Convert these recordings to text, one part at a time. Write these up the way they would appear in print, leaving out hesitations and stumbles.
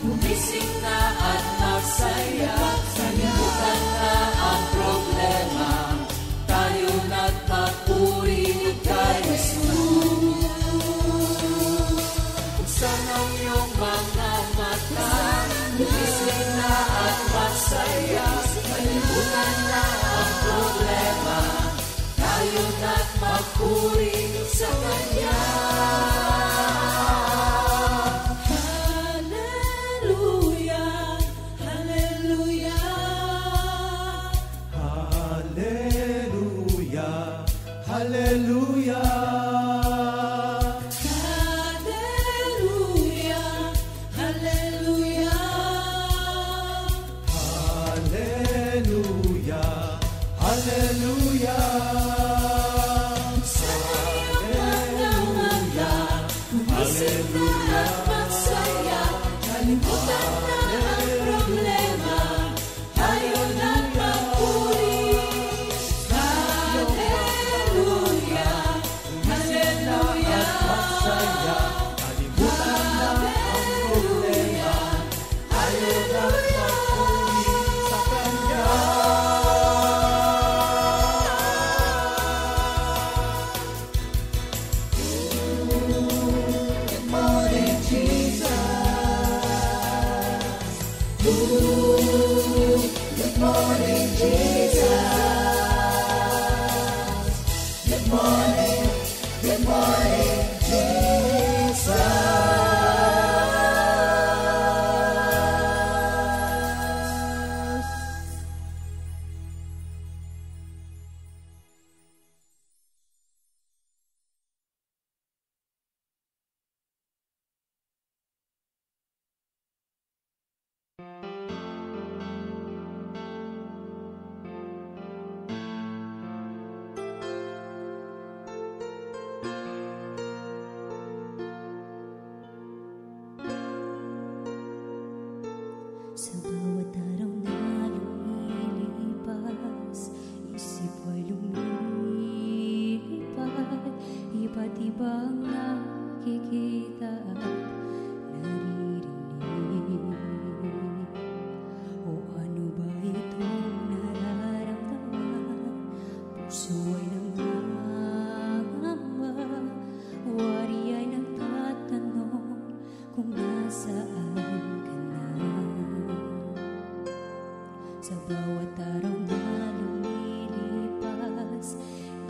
Gumising na at magsaya. Kalimutan na ang problema. Tayo na't magpuri sa Kanya. Puso ay nangangamba, wari ay nagtatanong kung nasaan ka na. Sa bawat araw na lumilipas,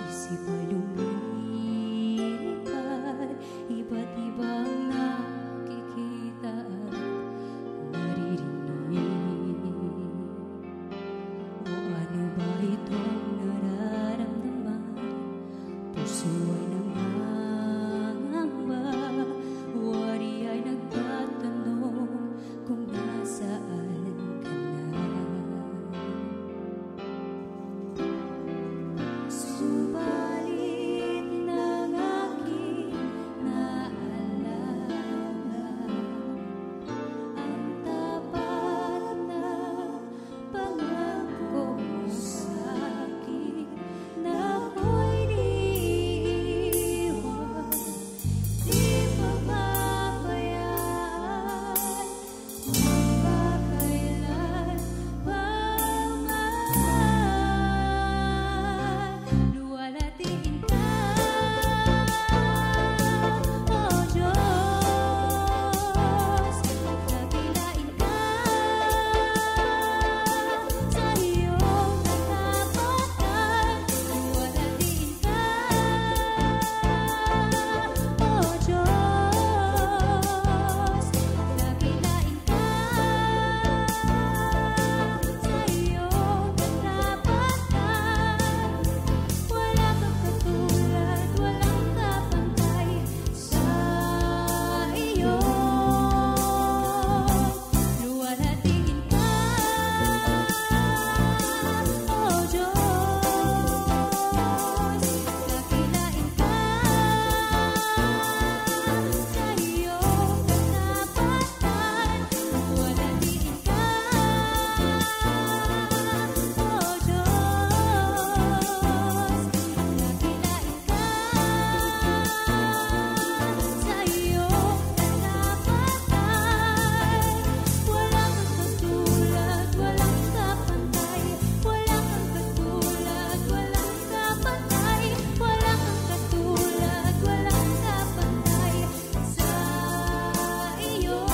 isip ay lumilipad, iba't ibang nakikita at naririnig. O ano ba itong nararamdaman? Puso ay nangangamba, wari ay nagtatanong kung nasaan ka na. Subalit ng aking naalala ang tapat na pangako mo sa'kin na ako'y iiwan, di pababayaan magpakailan pa man. Luwalhatiin ka, O Diyos, dakilain ka sa iyong katapatan. Luwalhatiin ka, O Diyos, dakilain ka sa iyong katapatan. Wala kang katulad, walang kapantay sa iyo. Luwalhatiin ka, O Diyos, dakilain ka sa iyong katapatan. Luwalhatiin ka, O Diyos, dakilain ka sa iyong katapatan. Walang katulad, walang kapantay. Walang katulad, walang kapantay. Walang katulad, walang kapantay sa iyong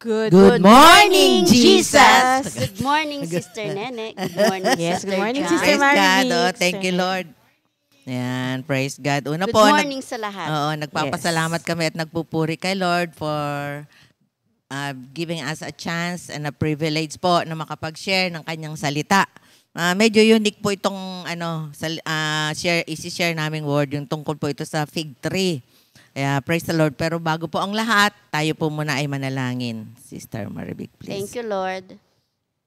Good morning, Jesus! Good morning, Sister Nene. Good morning, Yes, Sister good morning, John. Sister Praise Marvin. God. Oh, Sister thank you, Nene. Lord. Yan, praise God. Una Good po, morning sa lahat. nagpapasalamat kami at nagpupuri kay Lord for giving us a chance and a privilege po na makapag-share ng kanyang salita. Medyo unique po itong isi-share naming word, yung tungkol po ito sa fig tree. Kaya praise the Lord. Pero bago po ang lahat, tayo po muna ay manalangin. Sister Maribik, please. Thank you, Lord.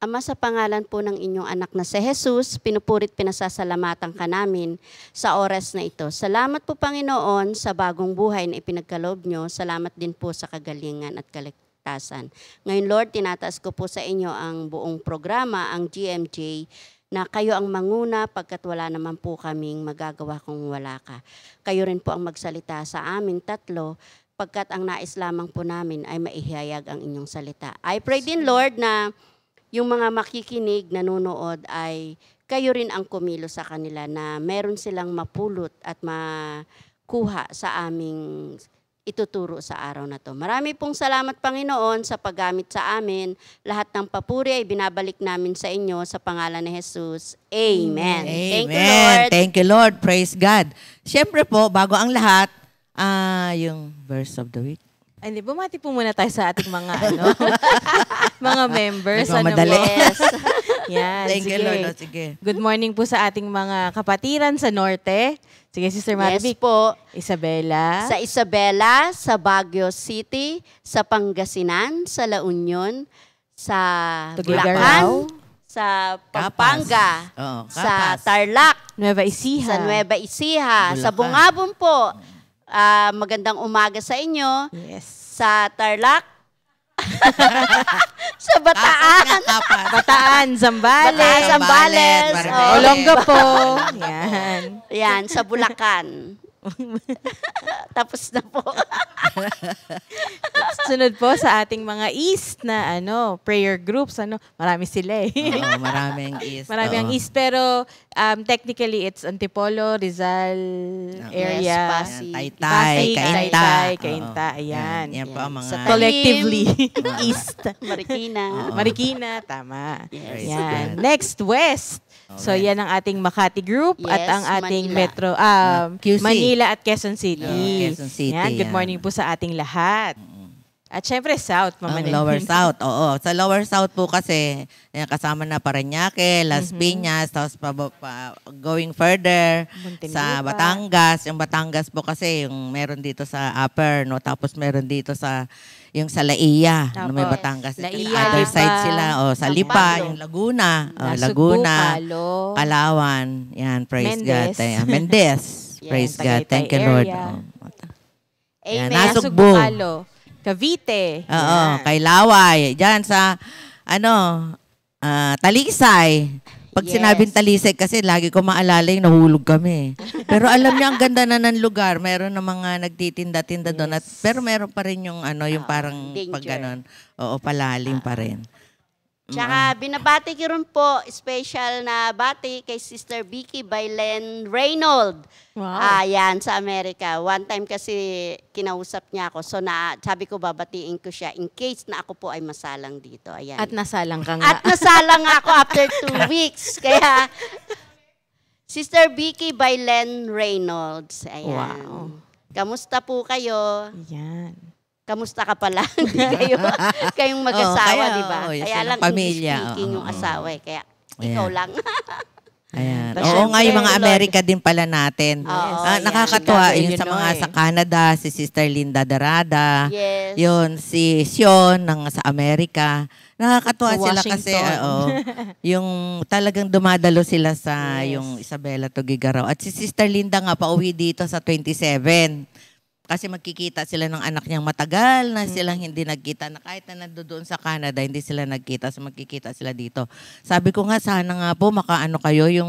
Ama, sa pangalan po ng inyong anak na si Jesus, pinupurit pinasasalamatan ka namin sa oras na ito. Salamat po, Panginoon, sa bagong buhay na ipinagkaloob nyo. Salamat din po sa kagalingan at kaligtasan. Ngayon, Lord, tinataas ko po sa inyo ang buong programa, ang GMJ, na kayo ang manguna pagkat wala naman po kaming magagawa kung wala ka. Kayo rin po ang magsalita sa aming tatlo pagkat ang nais lamang po namin ay maihayag ang inyong salita. I pray din, Lord, na yung mga makikinig, nanonood ay kayo rin ang kumilo sa kanila na meron silang mapulot at makuha sa aming ituturo sa araw na to. Marami pong salamat, Panginoon, sa paggamit sa amin. Lahat ng papuri ay binabalik namin sa inyo sa pangalan ni Jesus. Amen. Thank you, Lord. Thank you, Lord. Praise God. Siyempre po, bago ang lahat, yung verse of the week. Ay, hindi, bumati po muna tayo sa ating mga mga members. Nagmamadali. Yes. Yan, Thank you, sige. Lord. Sige. Good morning po sa ating mga kapatiran sa Norte. Sige, Sister Yes Marvic. po. Isabela. Sa Isabela, sa Baguio City, sa Pangasinan, sa La Union, sa Tuguegarao, Bulacan, sa Kapas. Pampanga, Oo, sa Kapas. Tarlac, Nueva Ecija. sa Nueva Ecija, sa Bulacan. Bungabon po. Magandang umaga sa inyo. Yes. Sa Tarlac, sa Bataan, Kapas. Bataan, Zambales. Bataan, Zambales. Zambales, Oh. Olongapo. Yan. Yan, sa Bulacan. Tapos na po. Sunod po sa ating mga East na prayer groups. Marami sila eh. Oo, maraming East. Marami ang oo. East. Pero technically, it's Antipolo, Rizal area. Yes, Pasig. Taytay, Pasig, Kainta. Taytay, Oo. Kainta. Ayan. Yan po ang mga... Sa Collectively, East. Marikina. Marikina, tama. Yes. Yan. Next, West. So, yan ang ating Makati group at Yes, ang ating Manila. Metro, QC. Manila at Quezon City. Quezon City, Yan, good yan. morning po sa ating lahat. At syempre, South, Mama Ang Nene. Lower South, oo. Sa Lower South po kasi, kasama na Parañaque, Las Piñas, tapos going further Muntinlupa. sa Batangas. Yung Batangas po kasi, yung meron dito sa Upper, no? Tapos meron dito sa yung sa Laia, no, may Tapos, Batangas. Laia, Other Lipa, side sila, sa San Lipa, Pablo. yung Laguna, Nasugbu, Laguna, Calo. Palawan, yan, praise Mendez. God. Mendez, Yes, praise God. Tagaytay Thank you, Lord. area. Yan, Amen. Nasugbu. Nasugbu, Cavite. Oo, Yan. kay Laway. Diyan sa, Talisay. Pag Yes. sinabing Talisay kasi lagi ko maalala yung nahulog kami. Pero alam niyo, ang ganda na ng lugar. Meron na mga nagtitinda-tinda doon. At, pero meron pa rin yung yung parang danger. pag ganon. Oo, palalim pa rin. Tsaka binabati ko rin po, special na bati kay Sister Vicky Bailen Reynold. Wow. Yan, sa Amerika. One time kasi kinausap niya ako. So sabi ko babatiin ko siya in case na ako po ay masalang dito. Ayan. At nasalang ka nga. At nasalang ako after 2 weeks. Kaya, Sister Vicky Bailen Reynolds. Ayan. Wow. Kamusta po kayo? Yan. Kamusta ka pala? Hindi kayong mag-asawa, kaya, di ba? yung Kaya silang lang pamilya, English speaking oo, yung oo. asawa eh. Kaya Ayan. ikaw lang. Ayan. Tas Oo syempre, nga, yung mga Lord. Amerika din pala natin. Oo, yan. Nakakatuwa Chicago, yun sa mga Illinois. sa Canada, si Sister Linda Darada. Yes. Yun, si Sion sa Amerika. Nakakatuwa Sa sila Washington. kasi, yung talagang dumadalo sila sa Yes. yung Isabela Tugigaraw. At si Sister Linda nga pauwi dito sa 27. Kasi magkikita sila ng anak niyang matagal na silang hindi nagkita. Na kahit na nandoon sa Canada, hindi sila nagkita. So magkikita sila dito. Sabi ko nga, sana nga po kayo yung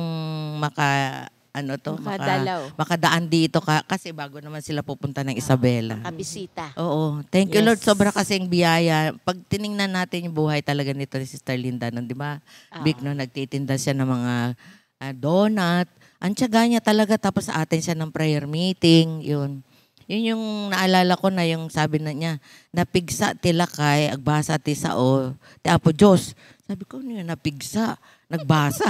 Makadalaw. makadaan dito kasi bago naman sila pupunta ng Isabela. Kabisita. Oo. Thank you, Yes. Lord. Sobra kasing biyaya. Pag tiningnan natin yung buhay talaga nito ni Sister Linda, di ba? Big no, nagtitinda siya ng mga donut. Ang tiyaga niya talaga. Tapos sa atin siya ng prayer meeting. Yun. Yun yung naalala ko na yung sabi na niya, napigsa tilakay, agbasa ti sao, ti Apo Diyos. Sabi ko, ano yun, napigsa, nagbasa.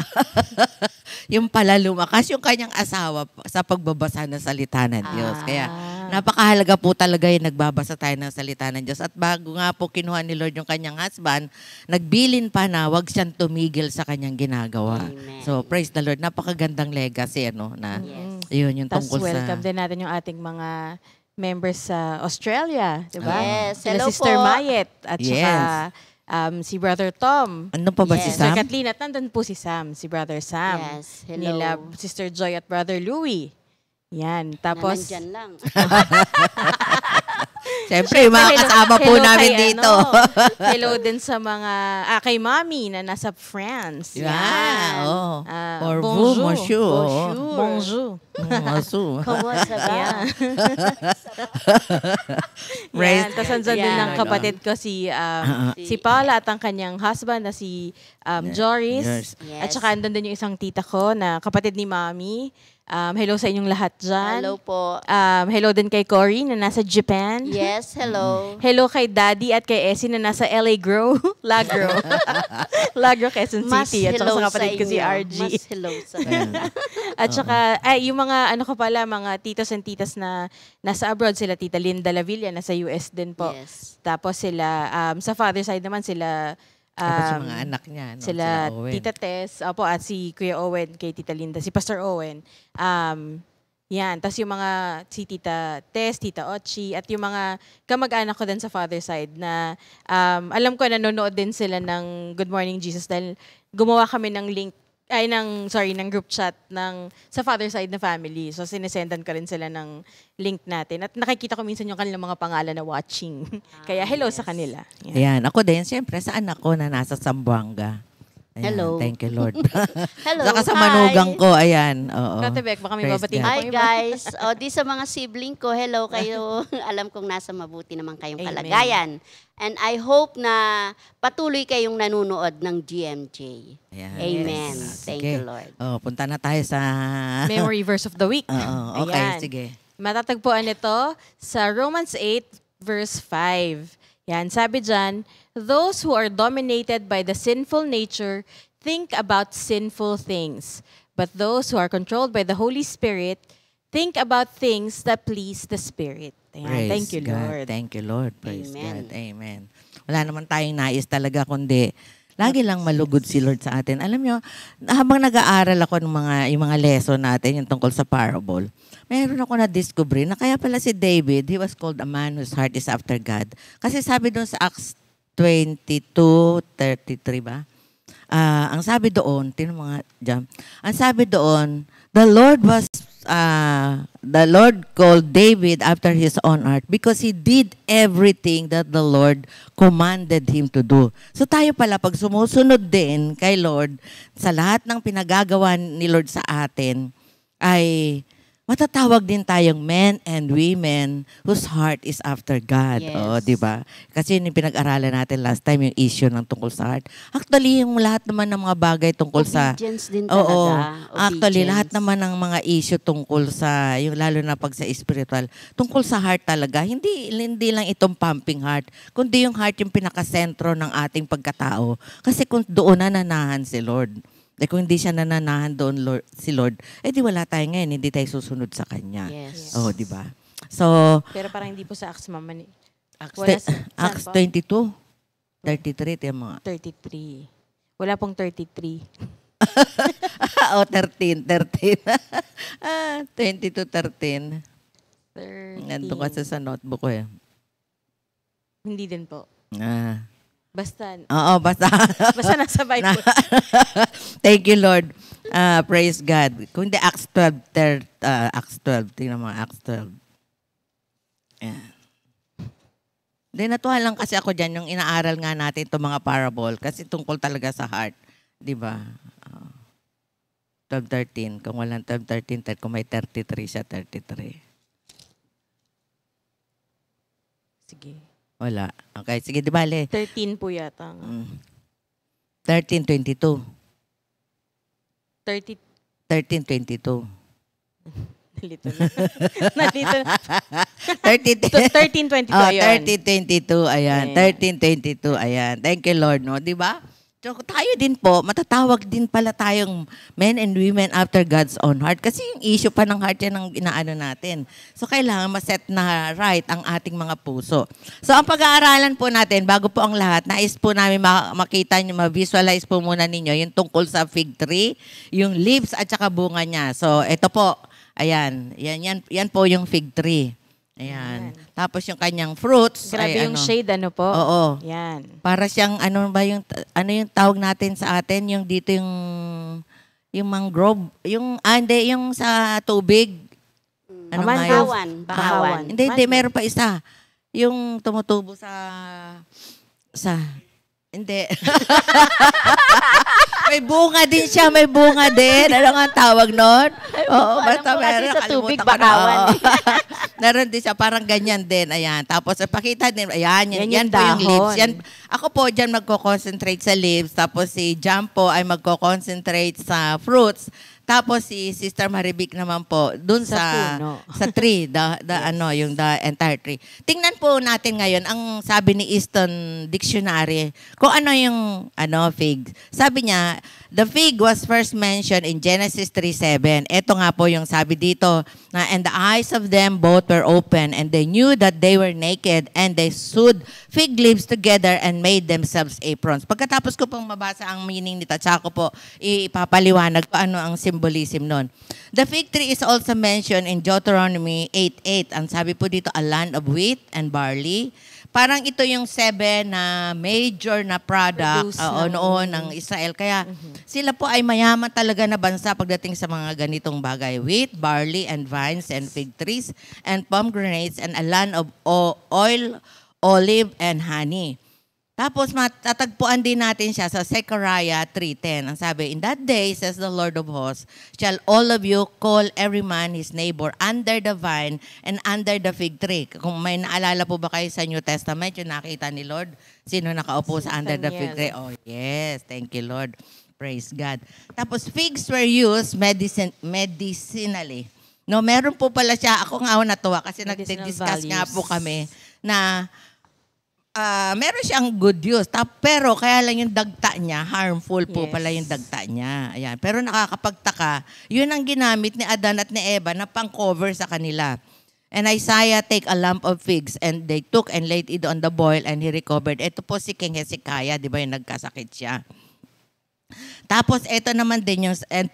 Yung pala lumakas yung kanyang asawa sa pagbabasa ng salita ng Diyos. Kaya napakahalaga po talaga yung nagbabasa tayo ng salita ng Diyos. At bago nga po kinuha ni Lord yung kanyang husband, nagbilin pa na wag siyang tumigil sa kanyang ginagawa. Amen. So praise the Lord. Napakagandang legacy, na Yes. yun yung Tapos tungkol welcome sa... din natin yung ating mga members sa Australia, di ba? Yes. Sila Hello Sister po. Mayet at Yes. saka si Brother Tom. Ano pa ba si Yes. Sister Sam? Kathleen at nandun po si Sam, si Brother Sam. Yes. Hello. Nila Sister Joy at Brother Louie. Yan. Tapos, Na nandyan lang. Siyempre, yung mga hello- kasama po hello namin kay, dito. hello din sa mga, kay Mommy na nasa France. Yeah, oh. Ah, Or bonjour. vous, monsieur. oh. Bonjour. Masu. Kumusta ba? Yan. Praise Yan. Tapos andyan din Yan. ng kapatid ko si Paula at ang kanyang husband na si Joris. Yes. At saka andun din yung isang tita ko na kapatid ni Mommy. Hello sa inyong lahat dyan. Hello po. Hello din kay Cory na nasa Japan. Yes, hello. Hello kay Daddy at kay Essie na nasa LA Grow. Lagro. Lagro, Quezon Mas City. At saka hello sa kapatid ko si inyo. RG. Mas hello sa At saka, yung mga, ano ko pala, mga titos and titas na nasa abroad, sila Tita Linda Lavilla, nasa US din po. Yes. Tapos sila, sa father side naman, sila, Tapos yung mga anak niya. No? sila Owen. Tita Tess, opo, at si Kuya Owen kay Tita Linda, si Pastor Owen. Yan, tapos yung mga, si Tita Tess, Tita Ochi, at yung mga kamag-anak ko din sa father side na alam ko nanonood din sila ng Good Morning Jesus dahil gumawa kami ng link, ng group chat sa father side na family. So, sinesendan ko rin sila ng link natin. At nakikita ko minsan yung kanilang mga pangalan na watching. Kaya hello sa kanila. Ayan. Ako din, siyempre, sa anak ko na nasa Zamboanga. Ayan, Hello. Thank you, Lord. Hello, Saka sa hi. manugang ko, ayan. Oo. Katebek, baka may Praise babatiin God. pa Hi yung iba. guys. O di sa mga sibling ko, hello kayo. Alam kong nasa mabuti naman kayong Amen. kalagayan. And I hope na patuloy kayong nanunood ng GMJ. Ayan. Amen. Yes. Thank Sige. you, Lord. Oh, punta na tayo sa... Memory verse of the week. Oo, okay, Ayan. sige. Matatagpuan ito sa Romans 8 verse 5. Yan, sabi dyan, those who are dominated by the sinful nature think about sinful things. But those who are controlled by the Holy Spirit think about things that please the Spirit. Ayan, Praise thank you, God. Lord. Thank you, Lord. Praise Amen. God. Amen. Wala naman tayong nais talaga, kundi lagi lang malugod si Lord sa atin. Alam nyo, habang nag-aaral ako ng yung mga lesson natin, yung tungkol sa parable, meron ako na-discover na kaya pala si David, he was called a man whose heart is after God. Kasi sabi doon sa Acts 22:33 ba? Ang sabi doon, ang sabi doon, the Lord called David after his own heart because he did everything that the Lord commanded him to do. So tayo pala, pag sumusunod din kay Lord, sa lahat ng pinagagawa ni Lord sa atin, ay matatawag din tayong men and women whose heart is after God. Yes. Oh, di ba? Kasi yun yung pinag-aralan natin last time, yung issue ng tungkol sa heart. Actually, yung lahat naman ng mga bagay tungkol sa... Obedience din talaga. Oo. Actually, Obedience. lahat naman ng mga issue tungkol sa, yung lalo na pag sa spiritual, tungkol sa heart talaga. Hindi lang itong pumping heart, kundi yung heart yung pinakasentro ng ating pagkatao. Kasi kung doon nananahan si Lord, kung hindi siya nananahan doon si Lord, di wala tayo ngayon, hindi tayo susunod sa Kanya. Yes. Oh, di ba? So, Pero parang hindi po sa Acts, Mama. Acts, Wala saan Acts po? 22, 33, tiyan mo nga. 33. Wala pong 33. Oh, 13. 22, 13. 13. Nandun kasi sa notebook ko eh. Hindi din po. Basta Basta. basta nasa Bible. Thank you, Lord. Praise God. Kung hindi, Acts 12. Acts 12. Tingnan mo, Acts 12. Yan. Hindi, natuwa lang kasi ako dyan, yung inaaral nga natin itong mga parable kasi tungkol talaga sa heart. Di ba? 12, 13. Kung walang 12, 13, kung may 33 siya, 33. Sige. Wala. Okay, sige, di bale. 13 po yata. 13, 22. 30. 13, 22. Nalito na. Nalito na. 13, 13, 22. Oh, ayun. 13:22, ayan. 13:22, ayan. Thank you, Lord, no? 'Di ba? So, tayo din po, matatawag din pala tayong men and women after God's own heart. Kasi yung issue pa ng heart yan ang inaano natin. So, kailangan maset na right ang ating mga puso. So, ang pag-aaralan po natin, bago po ang lahat, nais po namin makita nyo, ma-visualize po muna ninyo yung tungkol sa fig tree, yung leaves at saka bunga niya. So, ito po, ayan. Yan po yung fig tree. Ayan. Tapos yung kanyang fruits. Grabe yung shade, ano po? Oo. Yan. Para siyang, ano yung tawag natin sa atin, yung dito yung mangrove, yung sa tubig. Ano nga yun? Bahawan. Hindi, meron pa isa. Yung tumutubo hindi. May bunga din siya, may bunga din. Ano nga ang tawag nun? Oo, basta meron. Sa tubig, Nakalimutan ko na. bahawan. Oo. Meron din siya, parang ganyan din. Ayan. Tapos, pakita din, ayan, yan yung po yung leaves. dahon. Yan, ako po dyan magko-concentrate sa leaves. Tapos si Jam po ay magko-concentrate sa fruits. Tapos si Sister Marivic naman po dun Sa puno. sa tree, yung the entire tree. Tingnan po natin ngayon ang sabi ni Easton Dictionary kung ano yung fig. Sabi niya, the fig was first mentioned in Genesis 3:7. Ito nga po yung sabi dito na, and the eyes of them both were open and they knew that they were naked and they sewed fig leaves together and made themselves aprons. Pagkatapos ko pong mabasa ang meaning nito, tsaka ko po ipapaliwanag ko ano ang symbolism nun. The fig tree is also mentioned in Deuteronomy 8:8. Ang sabi po dito, a land of wheat and barley. parang ito yung 7 na major na product noon ng Israel. Kaya sila po ay mayaman talaga na bansa pagdating sa mga ganitong bagay. Wheat, barley, and vines, and fig trees, and pomegranates, and a land of oil, olive, and honey. Tapos matatagpuan din natin siya sa Zechariah 3:10. Ang sabi, in that day, says the Lord of hosts, shall all of you call every man his neighbor under the vine and under the fig tree. Kung may naalala po ba kayo sa New Testament, yung nakita ni Lord, sino nakaupo sa under the fig tree? Oh yes, thank you Lord. Praise God. Tapos figs were used medicinally. No, meron po pala siya, ako nga natuwa kasi nagdi-discuss nga po kami na meron siyang good use. Pero kaya lang yung dagta niya, harmful po pala yung dagta niya. Ayan. Pero nakakapagtaka, yun ang ginamit ni Adan at ni Eva na pang-cover sa kanila. And Isaiah take a lump of figs and they took and laid it on the boil and he recovered. Ito po si King Hezekiah, di ba yung nagkasakit siya. Tapos ito naman din yung, and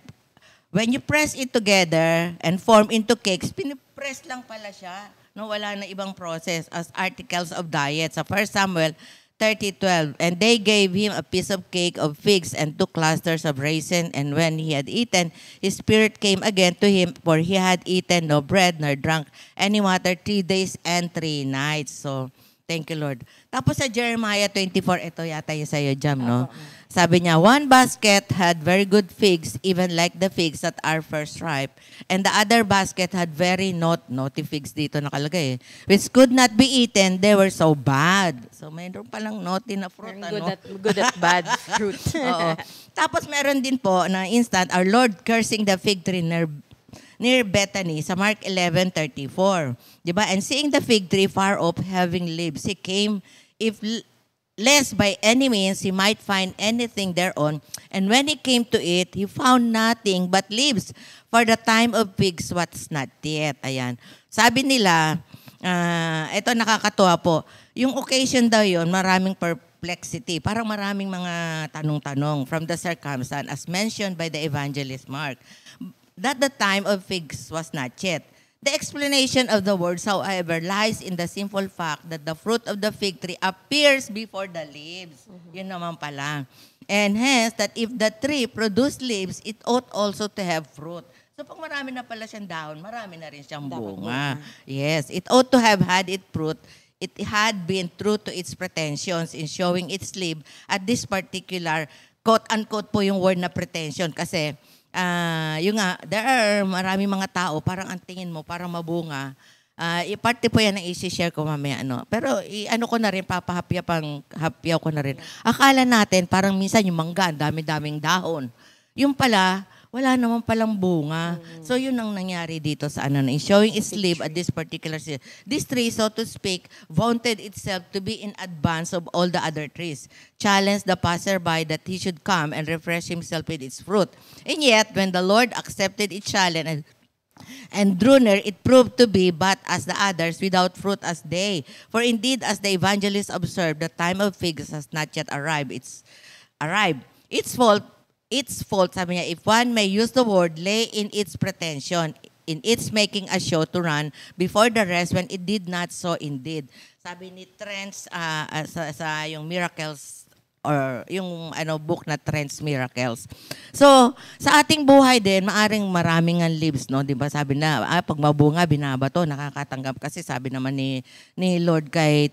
when you press it together and form into cakes, pinipress lang pala siya. No, wala na ibang process as articles of diet. Sa 1 Samuel 30:12, and they gave him a piece of cake of figs and 2 clusters of raisin, and when he had eaten, his spirit came again to him, for he had eaten no bread nor drunk any water 3 days and 3 nights. So, thank you, Lord. Tapos sa Jeremiah 24, ito yata yung sa'yo, Jam, no? Sabi niya, one basket had very good figs, even like the figs that are first ripe. And the other basket had very naughty figs dito nakalagay, which could not be eaten, they were so bad. So mayroon palang naughty na fruit. Good at bad fruit. Oo. Tapos meron din po na instant, our Lord cursing the fig tree near Bethany sa Mark 11:34. Diba? And seeing the fig tree far off having leaves, he came, lest by any means he might find anything thereon. And when he came to it, he found nothing but leaves, for the time of figs was not yet. Ayan. Sabi nila, ito nakakatuwa po, yung occasion daw yun, maraming perplexity, parang maraming mga tanong-tanong from the circumstance as mentioned by the evangelist Mark, that the time of figs was not yet. The explanation of the words, however, lies in the simple fact that the fruit of the fig tree appears before the leaves. Yun naman pala. And hence, that if the tree produced leaves, it ought also to have fruit. So pag marami na pala siyang dahon, marami na rin siyang bunga. Yes, it ought to have had its fruit. It had been true to its pretensions in showing its leaf at this particular, quote-unquote po yung word na pretension. Kasi, yung nga, there are maraming mga tao, parang ang tingin mo, parang mabunga. Parte po yan ang isi-share ko mamaya. Pero ano ko na rin, hapyaw ko na rin. Akala natin, parang minsan yung mangga, dami-daming dahon. Yung pala, wala naman palang bunga. So yun ang nangyari dito sa in showing its leaf at this particular season. This tree, so to speak, vaunted itself to be in advance of all the other trees, challenged the passerby that he should come and refresh himself with its fruit. And yet, when the Lord accepted its challenge and drew near, it proved to be but as the others, without fruit as they. For indeed, as the evangelist observed, the time of figs has not yet arrived. Its fault, sabi niya, if one may use the word, lay in its pretension, in its making a show to run before the rest when it did not so indeed. Sabi ni Trent's, sa yung Miracles, or yung book na Trent's Miracles. So, sa ating buhay din, maaring maraming ang leaves, no? Diba? Sabi na, pag mabunga, binabato, nakakatanggap. Kasi sabi naman ni Lord kay,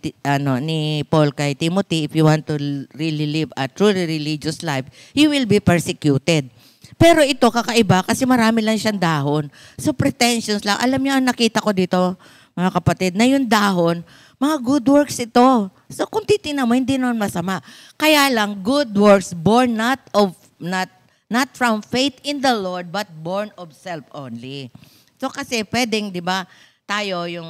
ni Paul kay Timothy, if you want to really live a truly religious life, you will be persecuted. Pero ito, kakaiba, kasi marami lang siyang dahon. So, pretensions lang. Alam niyo, nakita ko dito, mga kapatid, na yung dahon, mga good works ito. So kung titingnan mo, hindi naman masama. Kaya lang, good works born not from faith in the Lord, but born of self only. So kasi pwedeng, di ba, tayo, yung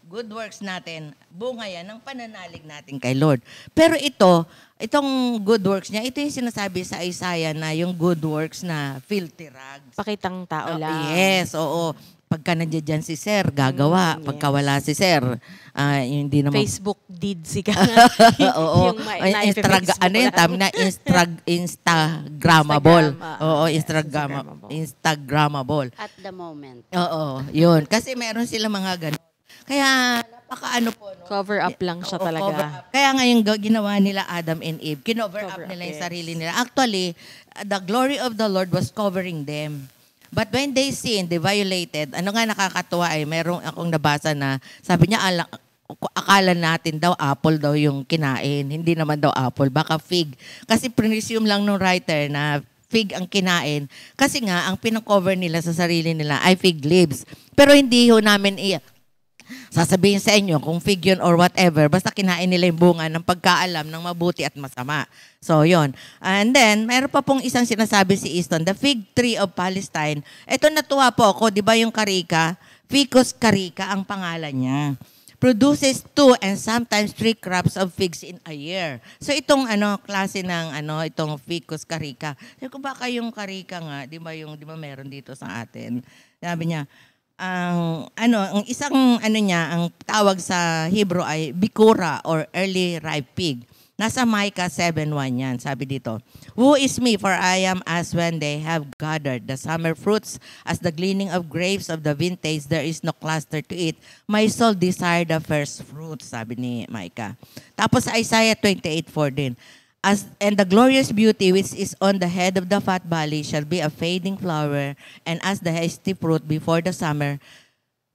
good works natin, bunga yan ng pananalig natin kay Lord. Pero itong good works niya, ito yung sinasabi sa Isaiah na yung good works na filthy rags. Pakitang tao lang. Yes, oo. Pagka nandiyan si Sir, gagawa. Pagka wala si Sir, hindi naman. Facebook did si ka. Oo. Instagrammable. Oo, Instagrammable. At the moment. Oo, yun. Kasi meron sila mga ganun. Kaya napaka po. No? Cover up lang siya Oo, cover talaga. up. Kaya nga yung ginawa nila Adam and Eve, kinover up Cover nila up, yung yes. sarili nila. Actually, the glory of the Lord was covering them. But when they sinned, they violated. Ano nga nakakatuwa ay merong akong nabasa na sabi niya, akala natin daw apple daw yung kinain. Hindi naman daw apple, baka fig. Kasi presume lang nung writer na fig ang kinain. Kasi nga, ang pinakover nila sa sarili nila ay fig leaves. Pero hindi ho namin sasabihin sa inyo kung fig yun or whatever, basta kinain nila yung bunga ng pagkaalam ng mabuti at masama. So, yon. And then, mayroon pa pong isang sinasabi si Easton, the fig tree of Palestine. Ito natuwa po ako, di ba yung karika? Ficus carica ang pangalan niya. Produces 2 and sometimes 3 crops of figs in a year. So itong klase ng itong Ficus carica. Sabi ko baka yung carica nga, di ba meron dito sa atin. Sabi niya, ang isang ang tawag sa Hebrew ay bikura or early ripe fig. Nasa Micah 7:1 yan, sabi dito. Who is me, for I am as when they have gathered the summer fruits, as the gleaning of grapes of the vintage, there is no cluster to eat. My soul desire the first fruits, sabi ni Micah. Tapos sa Isaiah 28:4 din. And the glorious beauty which is on the head of the fat valley shall be a fading flower, and as the hasty fruit before the summer,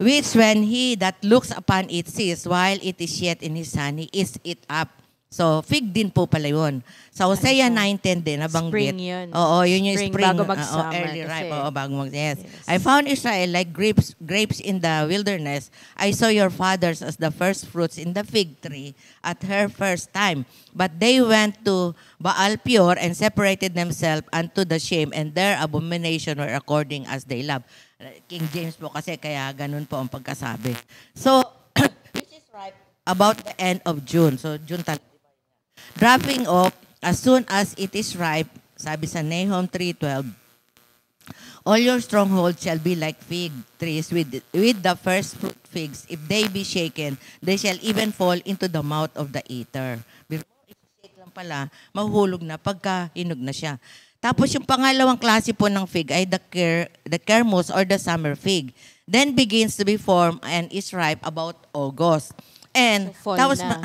which when he that looks upon it sees, while it is yet in his hand, he eats it up. So, fig din po pala yun. Sa Hosea 9:10 din, nabanggit. Spring yun. Oo, yun yung spring. Bago mag-summer. Early ripe. Kasi, Oo, bago yes. I found Israel like grapes in the wilderness. I saw your fathers as the first fruits in the fig tree at her first time. But they went to Baal Peor and separated themselves unto the shame, and their abomination were according as they love. King James po kasi, kaya ganun po ang pagkasabi. So, which is ripe about the end of June. So, June talaga. Dropping off as soon as it is ripe, sabi sa Nahum 3:12, all your strongholds shall be like fig trees with the first fruit figs. If they be shaken, they shall even fall into the mouth of the eater. If shake lang pala, mahuhulog na pagka hinog na siya. Tapos yung pangalawang klase po ng fig ay the kermus or the summer fig. Then begins to be formed and is ripe about August. And so, tapos na.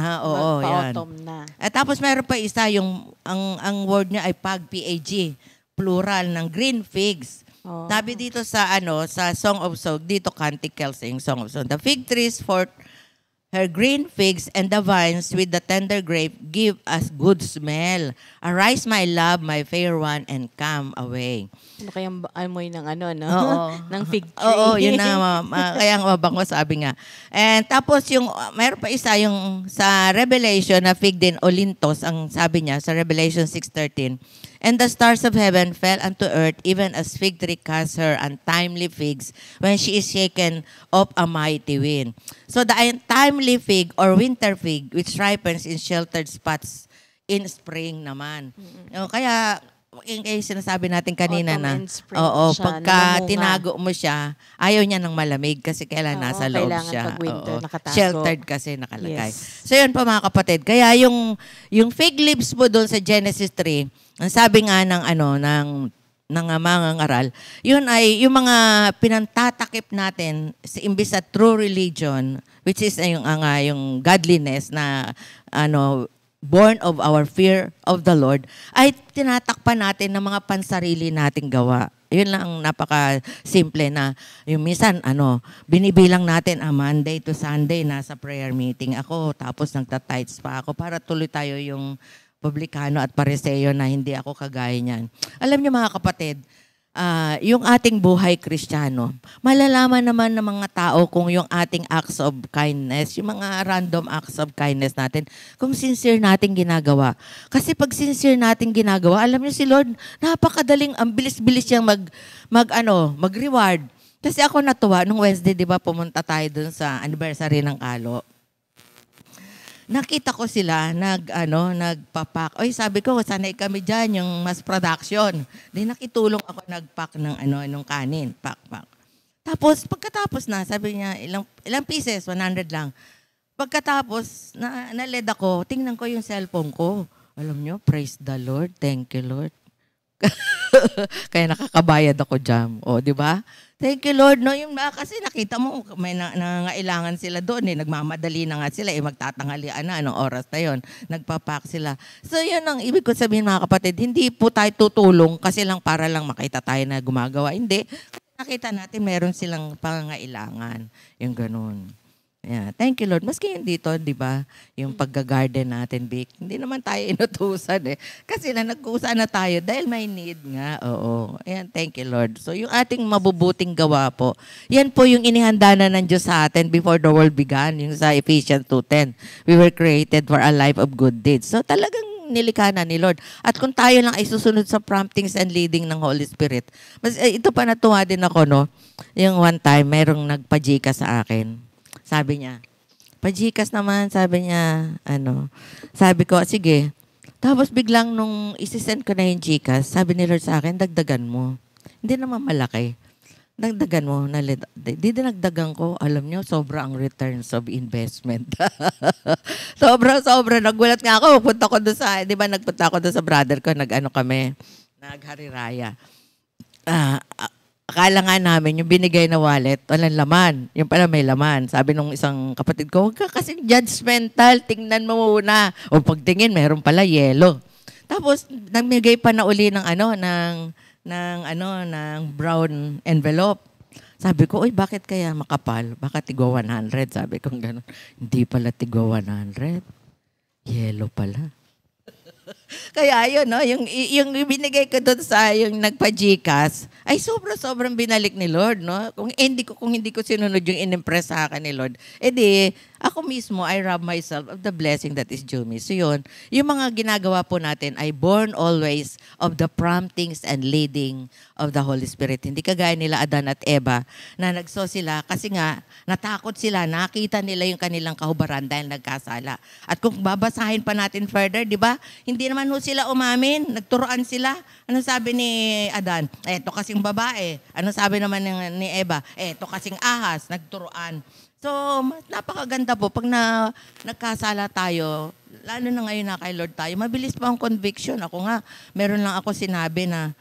yan. Autumn na. At tapos meron pa isa yung ang word niya ay PAG, plural ng green figs. Oh. Sabi dito sa sa Song of Songs, dito Canticles yung Song of Songs. The fig trees forth her green figs, and the vines with the tender grape give us good smell. Arise, my love, my fair one, and come away. Ano kayang amoy ng Oo. ng fig tree? Oo, yun na. Kaya nga mabango, sabi nga. And tapos mayroon pa isa yung sa Revelation na fig din olintos, ang sabi niya sa Revelation 6:13. And the stars of heaven fell unto earth, even as fig tree casts her untimely figs when she is shaken of a mighty wind. So the untimely fig or winter fig, which ripens in sheltered spots in spring naman. Mm-hmm. Kaya, yung sinasabi natin kanina Autumn na, and spring siya, pagka namumunga. tinago mo siya, ayaw niya ng malamig kasi kailan nasa loob kailangan siya. pag winter, nakatago. Sheltered kasi nakalagay. Yes. So yun po mga kapatid. Kaya yung fig leaves po doon sa Genesis 3, ang sabi nga ng mga ngaral, yun ay yung mga pinantatakip natin sa imbis sa true religion, which is yung godliness na born of our fear of the Lord, ay tinatakpan natin ng mga pansarili nating gawa. Yun lang ang napaka-simple na yung minsan, binibilang natin Monday to Sunday, nasa prayer meeting ako, tapos nagtatights pa ako para tuloy tayo yung publikano at pariseo na hindi ako kagaya niyan. Alam niyo mga kapatid, yung ating buhay Kristiyano, malalaman naman ng mga tao kung yung ating acts of kindness, yung mga random acts of kindness natin, kung sincere nating ginagawa. Kasi pag sincere nating ginagawa, alam niyo si Lord, napakadaling, ang bilis-bilis siyang mag-reward. Kasi ako natuwa, nung Wednesday, di ba, pumunta tayo dun sa anniversary ng Kalo. Nakita ko sila, nagpapak. Oy, sabi ko, sanay kami dyan, yung mass production. Di nakitulong ako nagpack ng nung kanin. Pak. Tapos, pagkatapos na, sabi niya, ilang pieces, 100 lang. Pagkatapos, na-led ako, tingnan ko yung cellphone ko. Alam nyo, praise the Lord, thank you Lord. Kaya nakakabayad ako dyan. O, di ba? Thank you, Lord. No, yung kasi nakita mo, may nangailangan sila doon. Nagmamadali na nga sila. Magtatanghalian na. Anong oras na yon? Nagpapak sila. So, yun ang ibig ko sabihin, mga kapatid. Hindi po tayo tutulong kasi lang para lang makita tayo na gumagawa. Hindi. Nakita natin meron silang pangangailangan. Yung ganun. Yeah. Thank you, Lord. Maski yun dito, di ba, yung pagga-garden natin, Vic, hindi naman tayo inutusan eh. Kasi na nagkusa na tayo dahil may need nga. Oo. Ayan, thank you, Lord. So yung ating mabubuting gawa po, yan po yung inihanda na ng Diyos sa atin before the world began, yung sa Ephesians 2:10. We were created for a life of good deeds. So talagang nilikha na ni Lord. At kung tayo lang ay susunod sa promptings and leading ng Holy Spirit, ito pa natuwa din ako, no? Yung one time, merong nagpa-Gcash sa akin. Sabi niya, pa-Gcash naman, sabi niya, sabi ko, sige. Tapos biglang nung isi-send ko na yung Gcash, sabi ni Lord sa akin, dagdagan mo. Hindi naman malaki. Dagdagan mo. Dinagdagan ko, alam niyo, sobra ang returns of investment. sobra. Nagulat nga ako, punta ko doon sa, di ba, nagpunta ako doon sa brother ko, kami, naghariraya. Akala nga namin, yung binigay na wallet, walang laman. Yung pala may laman. Sabi nung isang kapatid ko, huwag ka kasing judgmental, tingnan mo muna. O pagtingin, meron pala yellow. Tapos, namigay pa na uli ng brown envelope. Sabi ko, uy, bakit kaya makapal? Baka tigwa 100, sabi ko gano'n. Hindi pala tigwa 100. Yellow pala. Kaya yun, no? Yung binigay ko doon sa yung nagpa-Gcash, ay sobrang binalik ni Lord, no? Kung hindi ko sinunod yung in-impress sa akin ni Lord, edi ako mismo, I rob myself of the blessing that is due me. So yun, yung mga ginagawa po natin ay born always of the promptings and leading of the Holy Spirit. Hindi kagaya nila Adan at Eva na nagso sila kasi nga natakot sila, nakita nila yung kanilang kahubaran dahil nagkasala. At kung babasahin pa natin further, di ba? Hindi naman ho sila umamin, nagturoan sila. Ano sabi ni Adan? Eto kasing babae. Ano sabi naman ni Eva? Eto kasing ahas, nagturoan. So, napakaganda po. Pag nagkasala tayo, lalo na ngayon na kay Lord tayo, mabilis pa ang conviction. Ako nga, meron lang ako sinabi na,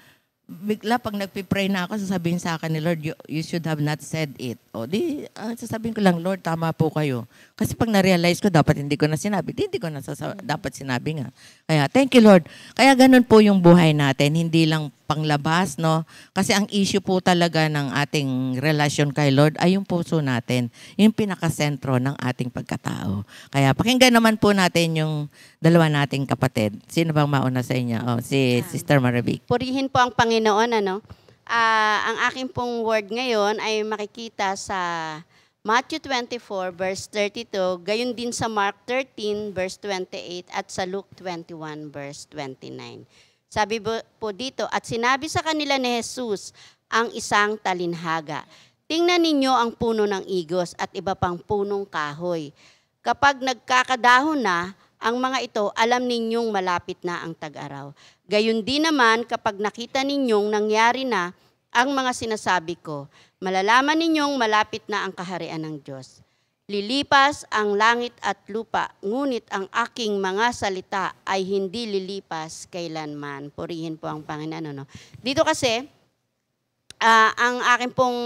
bigla pag nagpipray na ako, sasabihin sa akin ni Lord, you should have not said it. O di, sasabihin ko lang, Lord, tama po kayo. Kasi pag na-realize ko, dapat hindi ko na sinabi. Hindi ko na dapat sinabi nga. Kaya, thank you, Lord. Kaya ganun po yung buhay natin. Hindi lang panglabas, no? Kasi ang issue po talaga ng ating relasyon kay Lord ay yung puso natin. Yung pinakasentro ng ating pagkatao. Kaya pakinggan naman po natin yung dalawa nating kapatid. Sino bang mauna sa inyo? Oh, si Sister Marivic. Purihin po ang Panginoon, ang aking pong word ngayon ay makikita sa Matthew 24, verse 32, gayon din sa Mark 13, verse 28, at sa Luke 21, verse 29. Sabi po dito, at sinabi sa kanila ni Jesus ang isang talinhaga, tingnan ninyo ang puno ng igos at iba pang punong kahoy. Kapag nagkakadahon na, ang mga ito, alam ninyong malapit na ang tag-araw. Gayon din naman kapag nakita ninyong nangyari na ang mga sinasabi ko, malalaman ninyong malapit na ang kaharian ng Diyos. Lilipas ang langit at lupa, ngunit ang aking mga salita ay hindi lilipas kailanman. Purihin po ang Panginoon. Dito kasi, ang aking pong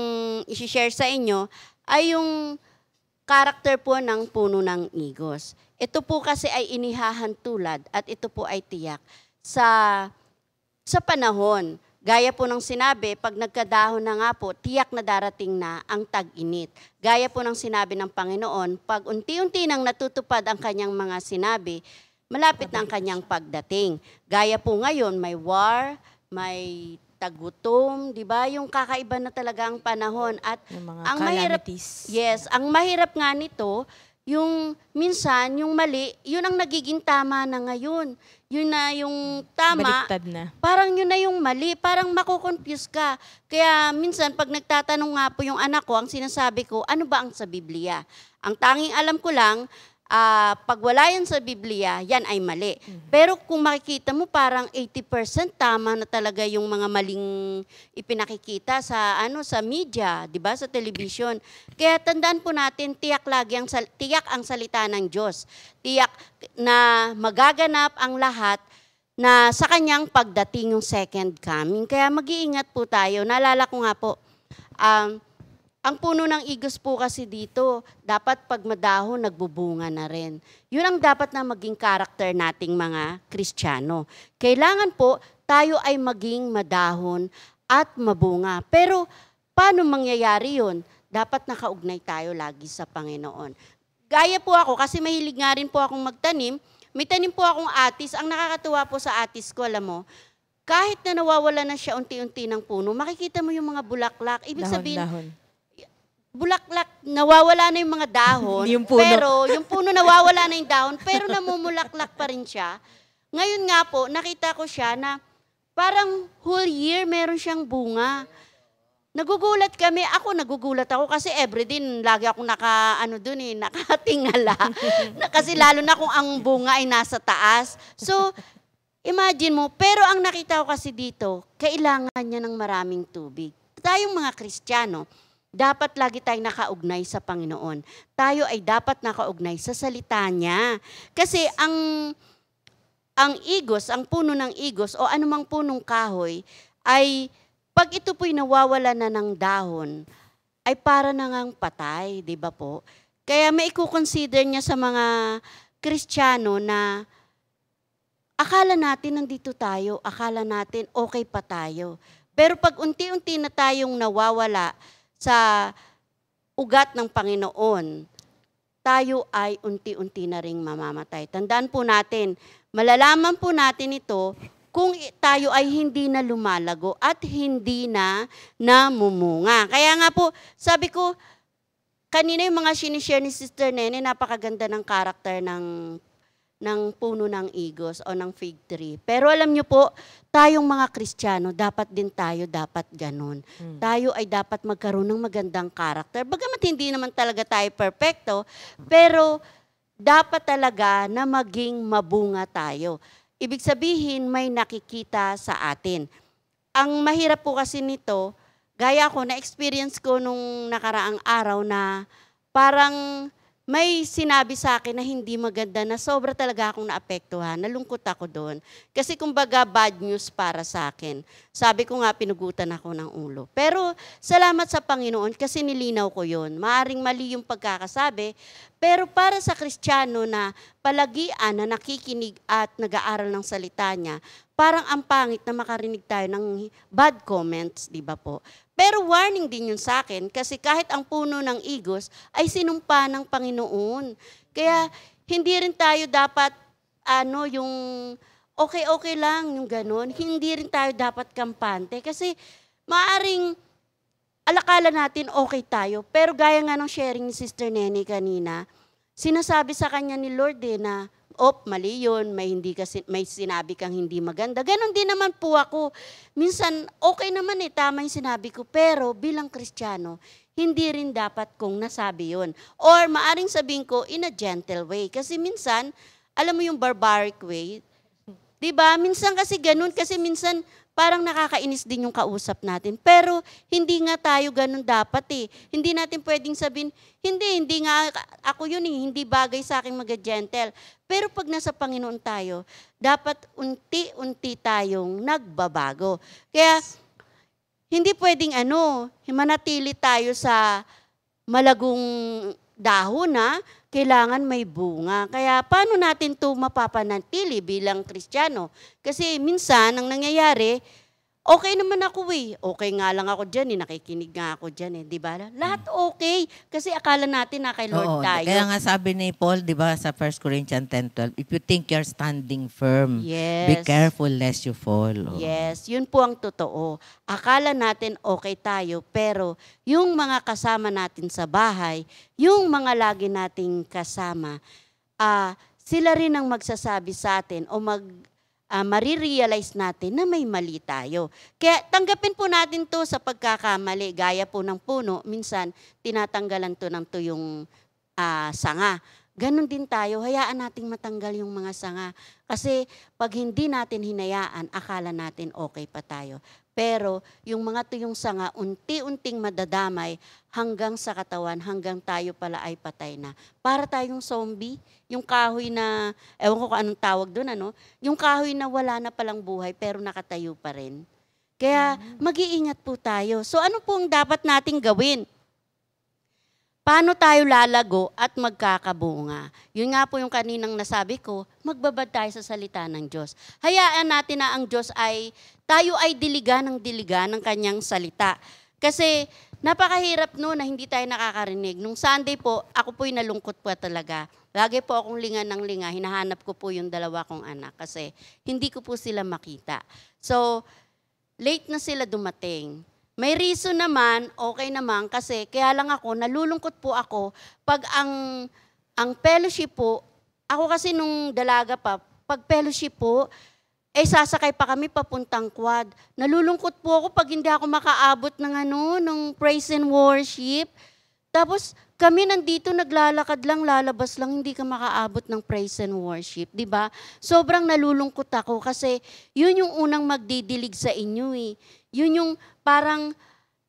isi-share sa inyo ay yung karakter po ng puno ng igos. Ito po kasi ay inihahantulad at ito po ay tiyak sa panahon. Gaya po ng sinabi, pag nagkadahon na nga po, tiyak na darating na ang tag-init. Gaya po ng sinabi ng Panginoon, pag unti-unti nang natutupad ang kanyang mga sinabi, malapit na ang kanyang pagdating. Gaya po ngayon, may war, may tagutom, di ba? Yung kakaiba na talaga ang panahon. At Yung mga ang mahirap, calamities. yes, ang mahirap nga nito, yung minsan, yung mali, yun ang nagiging tama na ngayon. Yun na yung tama. Baliktad na. Parang yun na yung mali. Parang makukonfuse ka. Kaya minsan, pag nagtatanong nga po yung anak ko, ang sinasabi ko, ano ba ang sa Biblia? Ang tanging alam ko lang, pag wala yan sa Biblia, yan ay mali. Pero kung makikita mo, parang 80% tama na talaga yung mga maling ipinakikita sa media, 'di ba, sa television. Kaya tandaan po natin, tiyak ang salita ng Diyos. Tiyak na magaganap ang lahat na sa kanyang pagdating yung second coming. Kaya mag-iingat po tayo. Naalala ko nga po, ang puno ng igos po kasi dito, dapat pag madahon, nagbubunga na rin. Yun ang dapat na maging karakter nating mga Kristiyano. Kailangan po tayo ay maging madahon at mabunga. Pero paano mangyayari yun? Dapat nakaugnay tayo lagi sa Panginoon. Gaya po ako, kasi mahilig nga rin po akong magtanim. May tanim po akong atis. Ang nakakatuwa po sa atis ko, alam mo, kahit na nawawala na siya unti-unti ng puno, makikita mo yung mga bulaklak. Ibig sabihin, bulaklak, nawawala na yung mga dahon, yung puno. pero yung puno nawawala na yung dahon, pero namumulaklak pa rin siya. Ngayon nga po, nakita ko siya na parang whole year meron siyang bunga. Nagugulat kami, nagugulat ako kasi everyday lagi akong nakatingala. Kasi lalo na kung ang bunga ay nasa taas. So, imagine mo, pero ang nakita ko kasi dito, kailangan niya ng maraming tubig. Tayong mga Kristiyano, dapat lagi tayong nakaugnay sa Panginoon. Tayo ay dapat nakaugnay sa salita niya. Kasi ang igos, ang puno ng igos o anumang punong kahoy ay pag ito po'y nawawala na ng dahon, ay para na ngang patay, di ba po? Kaya may i-consider niya sa mga Kristiyano na akala natin nandito tayo, akala natin okay pa tayo. Pero pag unti-unti na tayong nawawala sa ugat ng Panginoon, tayo ay unti-unti na ring mamamatay. Tandaan po natin, malalaman po natin ito kung tayo ay hindi na lumalago at hindi na namumunga. Kaya nga po, sabi ko, kanina yung mga sinishare ni Sister Nene, napakaganda ng karakter ng puno ng igos o ng fig tree. Pero alam nyo po, tayong mga Kristiyano, dapat din tayo ganun. Tayo ay dapat magkaroon ng magandang karakter. Bagamat hindi naman talaga tayo perfecto, pero dapat talaga na maging mabunga tayo. Ibig sabihin, may nakikita sa atin. Ang mahirap po kasi nito, gaya ko, na-experience ko nung nakaraang araw na parang may sinabi sa akin na hindi maganda, na sobra talaga akong naapektuhan. Nalungkot ako doon. Kasi kumbaga bad news para sa akin. Sabi ko nga, pinugutan ako ng ulo. Pero salamat sa Panginoon kasi nilinaw ko yun. Maaring mali yung pagkakasabi, pero para sa Kristiyano na palagian na nakikinig at nag-aaral ng salita niya, parang ang pangit na makarinig tayo ng bad comments, di ba po? Pero warning din yun sa akin kasi kahit ang puno ng igos ay sinumpa ng Panginoon. Kaya hindi rin tayo dapat yung okay lang yung ganun. Hindi rin tayo dapat kampante kasi maaring alakala natin okay tayo. Pero gaya nga ng sharing ni Sister Nene kanina, sinasabi sa kanya ni Lord na mali yun, may sinabi kang hindi maganda. Ganon din naman po ako. Minsan, okay naman tama yung sinabi ko, pero bilang Kristiyano, hindi rin dapat kong nasabi yun. Or maaring sabihin ko in a gentle way. Kasi minsan, alam mo yung barbaric way, diba? Minsan kasi ganun, kasi minsan parang nakakainis din yung kausap natin. Pero hindi nga tayo ganun dapat Hindi natin pwedeng sabihin, hindi nga ako yun hindi bagay sa akin mag-gentle. Pero pag nasa Panginoon tayo, dapat unti-unti tayong nagbabago. Kaya hindi pwedeng manatili tayo sa malagong dahon kailangan may bunga. Kaya paano natin ito mapapanatili bilang Kristiyano? Kasi minsan, ang nangyayari, okay naman ako Okay nga lang ako dyan nakikinig nga ako dyan di ba? Lahat okay. Kasi akala natin na kay Lord tayo. Kaya nga sabi ni Paul, di ba, sa 1 Corinthians 10:12, if you think you're standing firm, be careful lest you fall. Yes, yun po ang totoo. Akala natin okay tayo, pero yung mga kasama natin sa bahay, yung mga lagi nating kasama, sila rin ang magsasabi sa atin o marirealize natin na may mali tayo. Kaya tanggapin po natin to sa pagkakamali. Gaya po ng puno, minsan tinatanggalan to ng tuyong sanga. Ganon din tayo, hayaan nating matanggal yung mga sanga. Kasi pag hindi natin hinayaan, akala natin okay pa tayo. Pero yung mga tuyong sanga, unti-unting madadamay hanggang sa katawan, hanggang tayo pala ay patay na. Para tayong zombie, yung kahoy na, ewan ko kung anong tawag doon, ano? Yung kahoy na wala na palang buhay pero nakatayo pa rin. Kaya mag-iingat po tayo. So ano pong dapat nating gawin? Paano tayo lalago at magkakabunga? Yun nga po yung kaninang nasabi ko, magbabad tayo sa salita ng Diyos. Hayaan natin na ang Diyos tayo ay diliga ng kanyang salita. Kasi napakahirap no na hindi tayo nakakarinig. Nung Sunday po, ako po'y nalungkot po talaga. Lagi po akong linga ng linga, hinahanap ko po yung dalawa kong anak kasi hindi ko po sila makita. So, late na sila dumating. May reason naman, okay naman, kasi kaya lang ako, nalulungkot po ako pag ang fellowship po, ako kasi nung dalaga pa, pag fellowship po, sasakay pa kami papuntang quad. Nalulungkot po ako pag hindi ako makaabot ng praise and worship. Tapos kami nandito naglalakad lang, lalabas lang, hindi ka makaabot ng praise and worship, di ba? Sobrang nalulungkot ako kasi yun yung unang magdidilig sa inyo eh. Yun yung parang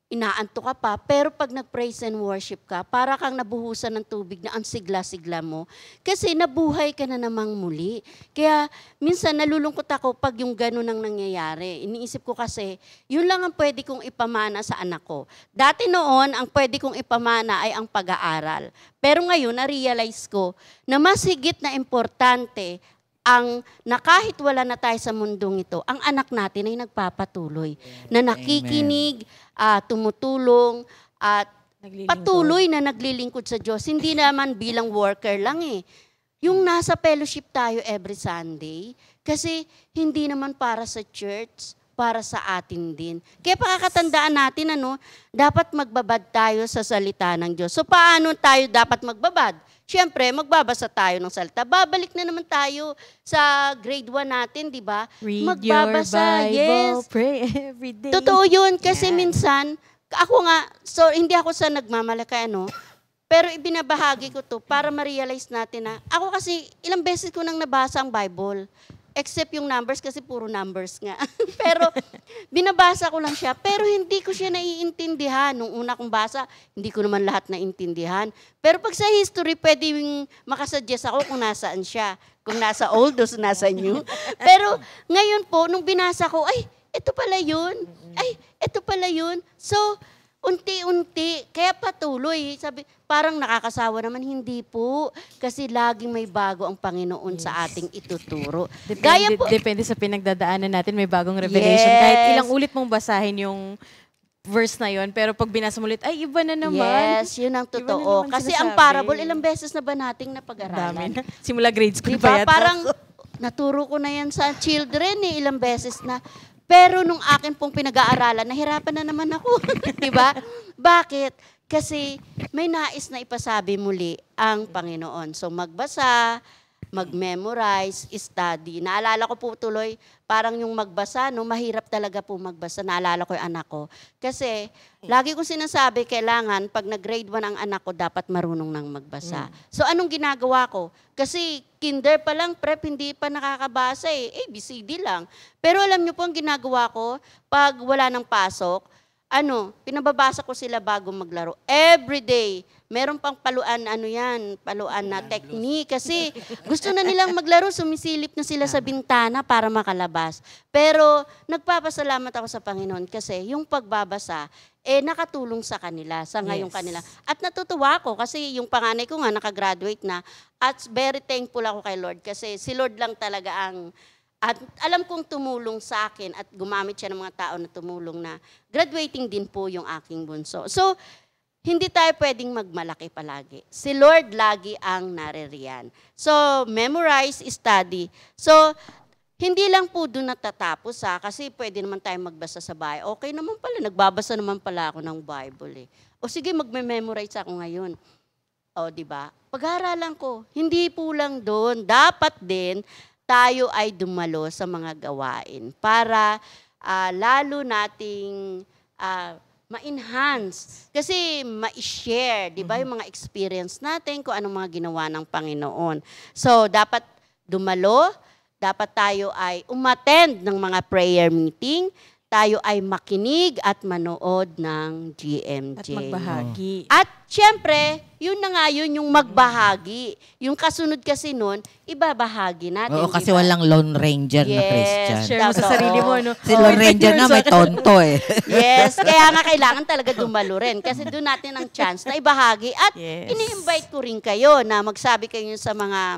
inaanto ka pa, pero pag nag-praise and worship ka, para kang nabuhusan ng tubig na ang sigla-sigla mo. Kasi nabuhay ka na namang muli. Kaya minsan nalulungkot ako pag yung gano'n ang nangyayari. Iniisip ko kasi, yun lang ang pwede kong ipamana sa anak ko. Dati noon, ang pwede kong ipamana ay ang pag-aaral. Pero ngayon, na-realize ko na mas higit na importante na kahit wala na tayo sa mundong ito, ang anak natin ay nagpapatuloy, na nakikinig, tumutulong, at patuloy na naglilingkod sa Diyos. Hindi naman bilang worker lang eh. Yung nasa fellowship tayo every Sunday, kasi hindi naman para sa church, para sa atin din. Kaya pakakatandaan natin, dapat magbabad tayo sa salita ng Diyos. So paano tayo dapat magbabad? Siyempre, magbabasa tayo ng salita. Babalik na naman tayo sa grade 1 natin, di ba? Read Magbabasa, your Bible, yes. pray every day. Totoo yun, kasi minsan, ako nga, so hindi ako sa nagmamalaki, pero ibinabahagi ko to para ma-realize natin na, ako kasi ilang beses ko nang nabasa ang Bible. Except yung numbers kasi puro numbers nga. Pero binabasa ko lang siya. Pero hindi ko siya naiintindihan. Nung una kong basa, hindi ko naman lahat naiintindihan. Pero pag sa history, pwedeng makasuggest ako kung nasaan siya. Kung nasa old o nasa new. Pero ngayon po, nung binasa ko, ay, ito pala yun. Ay, ito pala yun. So, unti-unti, kaya patuloy. Sabi, parang nakakasawa naman, hindi po. Kasi laging may bago ang Panginoon sa ating ituturo. Depende sa pinagdadaanan natin, may bagong revelation. Yes. Kahit ilang ulit mong basahin yung verse na yon, pero pag binasa mo ulit, ay, iba na naman. Yes, yun ang Iba na totoo. naman Kasi sinasabi. ang parable, ilang beses na ba nating Dami napag-aralan? na. Simula grade school Diba? pa yata. Parang naturo ko na yan sa children ilang beses na. Pero nung akin pong pinag-aaralan, nahirapan na naman ako. Diba? Bakit? Kasi may nais na ipasabi muli ang Panginoon. So magbasa, mag-memorize, study. Naalala ko po tuloy, parang yung magbasa, mahirap talaga po magbasa. Naalala ko yung anak ko. Kasi lagi ko sinasabi, kailangan pag nag-grade 1 ang anak ko, dapat marunong nang magbasa. So anong ginagawa ko? Kasi kinder pa lang, prep, hindi pa nakakabasa eh. ABCD lang. Pero alam niyo po ang ginagawa ko, pag wala ng pasok, pinababasa ko sila bago maglaro. Every day, meron pang paluan, paluan na technique. Kasi gusto na nilang maglaro, sumisilip na sila sa bintana para makalabas. Pero nagpapasalamat ako sa Panginoon kasi yung pagbabasa, nakatulong sa kanila, sa ngayong kanila. At natutuwa ako kasi yung panganay ko nga nakagraduate na at very thankful ako kay Lord kasi si Lord lang talaga at alam kong tumulong sa akin at gumamit siya ng mga tao na tumulong na graduating din po yung aking bunso. So, hindi tayo pwedeng magmalaki palagi. Si Lord lagi ang naririyan. So, memorize, study. So, hindi lang po doon natatapos kasi pwede naman tayo magbasa sa bahay. Okay naman pala, nagbabasa naman pala ako ng Bible eh. O sige, magme-memorize ako ngayon. O, di ba? Pag-aaralan ko, hindi po lang doon. Dapat din, tayo ay dumalo sa mga gawain para lalo nating ma-enhance. Kasi ma-share, di ba, yung mga experience natin kung anong mga ginawa ng Panginoon. So, dapat dumalo, dapat tayo ay umattend ng mga prayer meeting, tayo ay makinig at manood ng GMJ. At magbahagi. At syempre, yun na nga yun, yung magbahagi. Yung kasunod kasi nun, ibabahagi natin. Oo, kasi diba? walang Lone Ranger na Yes, Christian. Share mo sa sarili mo, no? Si Lone Ranger nga may tonto eh. Yes, kaya nga kailangan talaga dumalo rin. Kasi doon natin ang chance na ibahagi. At Yes. ini-invite ko rin kayo na magsabi kayo sa mga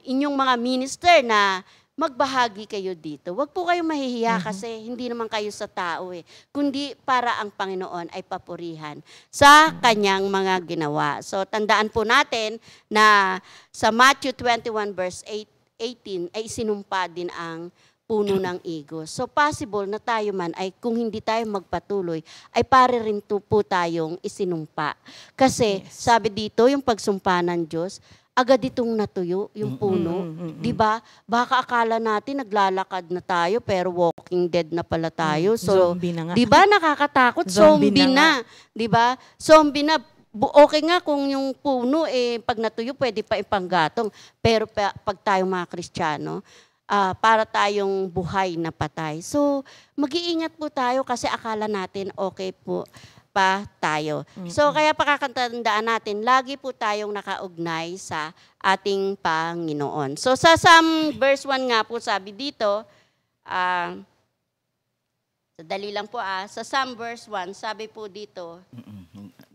inyong mga minister na magbahagi kayo dito. Huwag po kayong mahihiya kasi hindi naman kayo sa tao eh. Kundi para ang Panginoon ay papurihan sa kanyang mga ginawa. So tandaan po natin na sa Matthew 21 verse 18 ay isinumpa din ang puno ng igos. So possible na tayo man ay kung hindi tayo magpatuloy, ay pare rin po tayong isinumpa. Kasi sabi dito, yung pagsumpa ng Diyos, agad itong natuyo, yung puno. Diba? Baka akala natin naglalakad na tayo, pero walking dead na pala tayo. So, Zombie na nga. diba nakakatakot? Zombie Zombie na na. Diba? Zombie na. Okay nga kung yung puno, pag natuyo, pwede pa ipanggatong. Pero pag tayong mga Kristiyano, para tayong buhay na patay. So, mag-iingat po tayo kasi akala natin okay po pa tayo. So, kaya pakakatandaan natin, lagi po tayong nakaugnay sa ating Panginoon. So, sa verse 1 nga po, sabi dito, dali lang po sa verse 1, sabi po dito,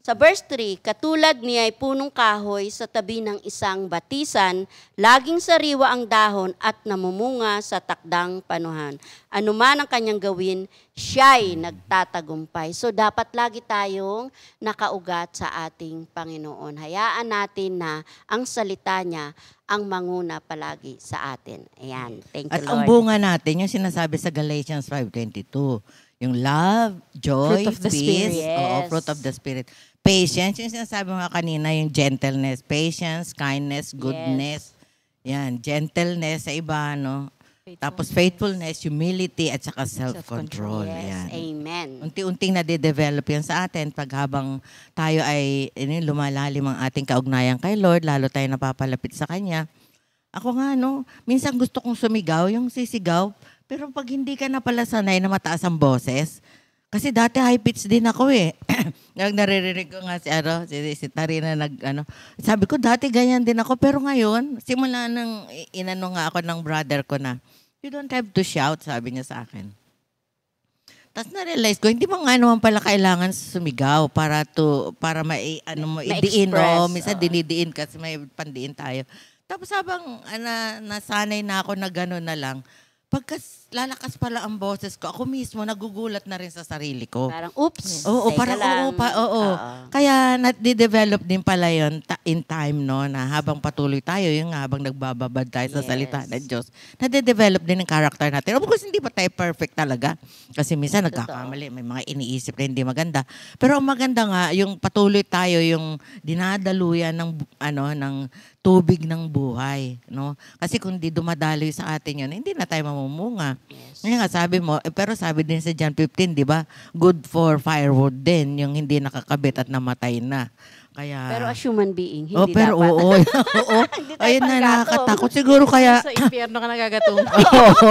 sa verse 3, katulad niya ay punong kahoy sa tabi ng isang batisan, laging sariwa ang dahon at namumunga sa takdang panuhan. Ano man ang kanyang gawin, siya'y nagtatagumpay. So dapat lagi tayong nakaugat sa ating Panginoon. Hayaan natin na ang salita niya ang manguna palagi sa atin. Ayan. Thank you, At Lord. ang bunga natin, yung sinasabi sa Galatians 5:22, yung love, joy, Fruit of the peace, Spirit. Yes. fruit of the Spirit. Patience, yung sinasabi mo nga kanina, yung gentleness, patience, kindness, goodness, yan, gentleness sa iba, no? Tapos faithfulness, humility, at saka self-control. Yes. Yan. Amen. Unti-unting nade-develop yan sa atin pag habang tayo ay lumalalim ang ating kaugnayan kay Lord, lalo tayo napapalapit sa Kanya. Ako nga, no, minsan gusto kong sumigaw, yung sisigaw, pero pag hindi ka na pala sanay na mataas ang boses, kasi dati high pitch din ako eh. Naririnig ko nga si Tarina sabi ko dati ganyan din ako, pero ngayon, simula nang inano nga ako ng brother ko na, you don't have to shout, sabi niya sa akin. Tapos na-realize ko, hindi mo nga naman pala kailangan sumigaw para idiin, no? Minsan dinidiin kasi may pandiin tayo. Tapos habang nasanay na ako na gano'n na lang, pagka lalakas pala ang boses ko, ako mismo nagugulat na rin sa sarili ko. Parang, oops. Oo, teka parang lang. oo. Kaya na-develop din pala yun in time, no, na habang patuloy tayo, yung habang nagbababad tayo sa salita ng Diyos, na-develop din ang character natin. Of course, hindi pa tayo perfect talaga. Kasi minsan nagkakamali, may mga iniisip na hindi maganda. Pero ang maganda nga, yung patuloy tayo, yung dinadaluyan ng tubig ng buhay, no? Kasi kung di dumadaloy sa atin yun, hindi na tayo mamumunga. Yes. Ngayon nga sabi mo, pero sabi din sa John 15, di ba? Good for firewood din, yung hindi nakakabit at namatay na. Kaya, Pero as human being, hindi pero dapat. oo. Ayun na, nakakatakot. Siguro kaya, Sa impyerno ka nagagatong. oo.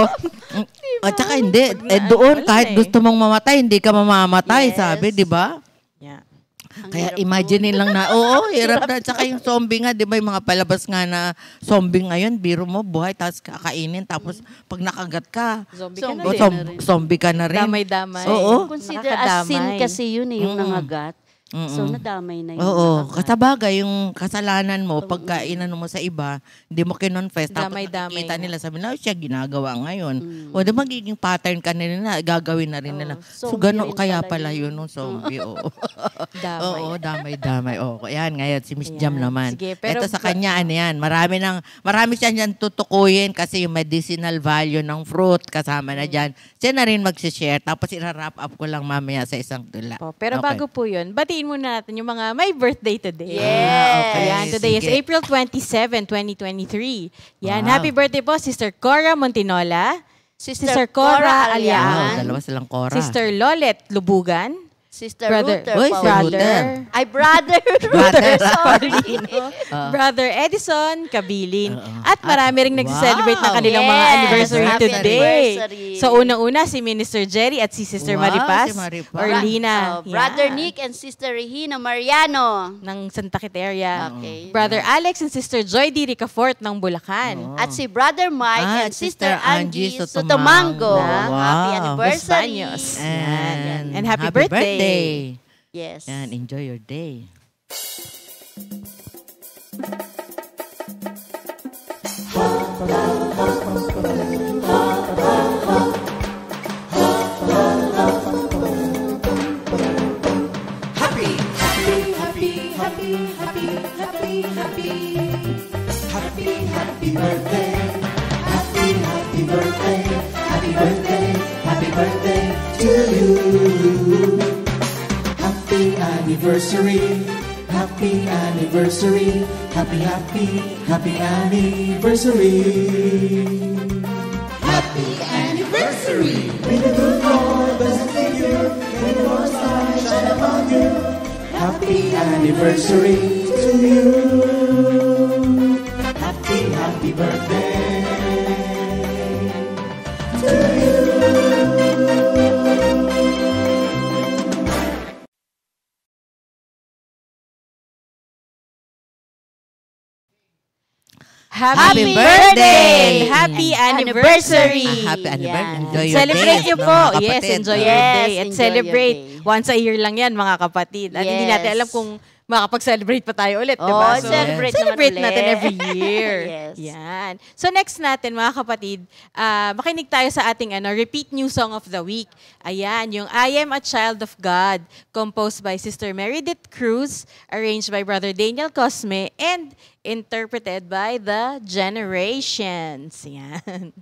At saka hindi, doon kahit gusto mong mamatay, hindi ka mamamatay, Yes. sabi, di ba? Yeah. Kaya imagine lang na, hirap na. Tsaka yung zombie nga, di ba yung mga palabas nga na zombie ngayon, biro mo, buhay, tapos kakainin, tapos pag nakagat ka, Zombie ka na din. zombie ka na rin. Damay-damay. Oo. Consider as sin Nakakadamay. kasi yun yung nangagat. So, nadamay na yun. Oo. Kasabagay, yung kasalanan mo, pagka inano mo sa iba, hindi mo kinonfess, tapos Damay-damay nakikita nga. nila, sabi na, siya ginagawa ngayon. O, di magiging pattern ka nila, gagawin na rin nila. So, Zombie gano'n, rin kaya pala pala yun, no, zombie, oo. Damay. Oo, damay-damay. Oo, yan, ngayon, si Miss Jam naman. Sige, pero ito sa kanya, yan, marami siya dyan tutukuyin kasi yung medicinal value ng fruit, kasama na dyan. Siya na rin mag-share, tapos i-wrap up ko lang mamaya sa isang tula. Pero Okay. bago po yun, batiin muna natin yung mga may birthday today. Yes. Okay, Ayan, today is sige. April 27, 2023. Yan, Wow. happy birthday po, Sister Cora Montinola, Sister Cora Wow, Alian. dalawa silang Cora. Sister Lolet Lubugan, Sister Brother. Ruther Uy, si Paulino. Brother. Ay, Brother Brother. Ruther, sorry. Brother Edison Kabilin. Oo. At marami ring nagse-celebrate ng kanilang mga Yes, anniversary happy today. anniversary. So unang-una si Minister Jerry at si Sister Wow, Maripas. si Maripas. Orlina. Brother Yan. Nick and Sister Regina Mariano. Ng Santa Quiteria. Okay. Brother Alex and Sister Joy D. Ricafort ng Bulacan. At si Brother Mike Ah, and Sister Angie Sotomango. Sotomango. Wow. Happy anniversary. Baños. And happy birthday. Yes. And enjoy your day. Happy anniversary, happy anniversary, happy, happy, happy anniversary. Happy anniversary! May the good Lord bless and keep you, may the Lord's light shine upon you. Happy anniversary to you. Happy, happy birthday to you. Happy Happy birthday! birthday! Happy anniversary! Happy anniversary. Yan. Enjoy your Celebrate day. niyo mga po. kapatid. Yes, enjoy your Yes, day. At enjoy your celebrate. day. Once a year lang yan, mga kapatid. At hindi Yes. natin alam kung makakapag-celebrate pa tayo ulit, Oh, diba? celebrate celebrate naman natin ulit. every year. Yes. Yan. So next natin, mga kapatid, makinig tayo sa ating repeat new song of the week. Ayan, yung I Am a Child of God, composed by Sister Meredith Cruz, arranged by Brother Daniel Cosme, and interpreted by The Generations. Yan.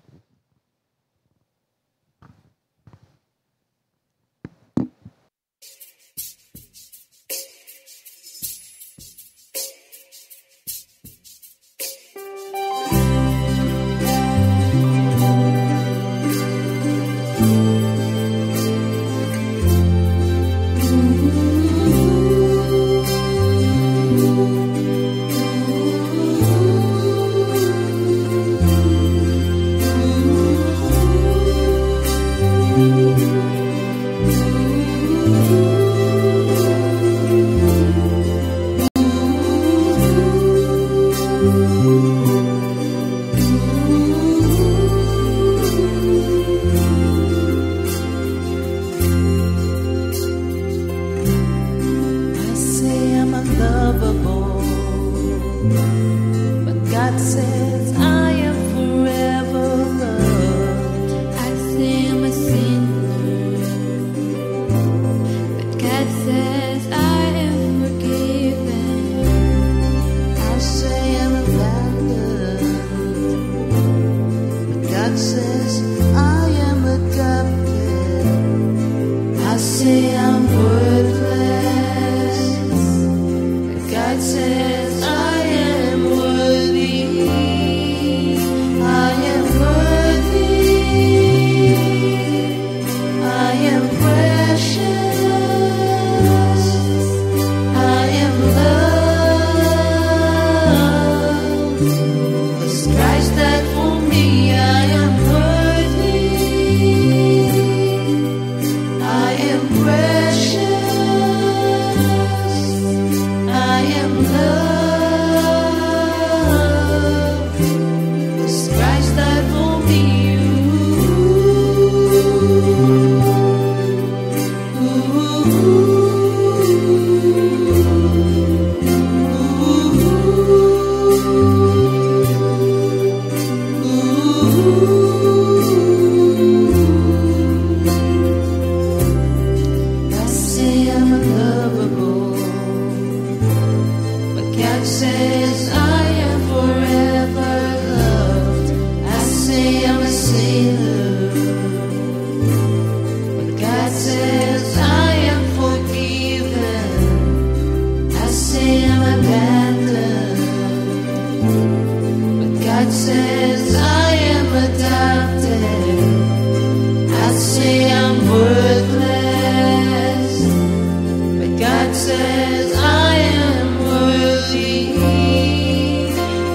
says I am worthy.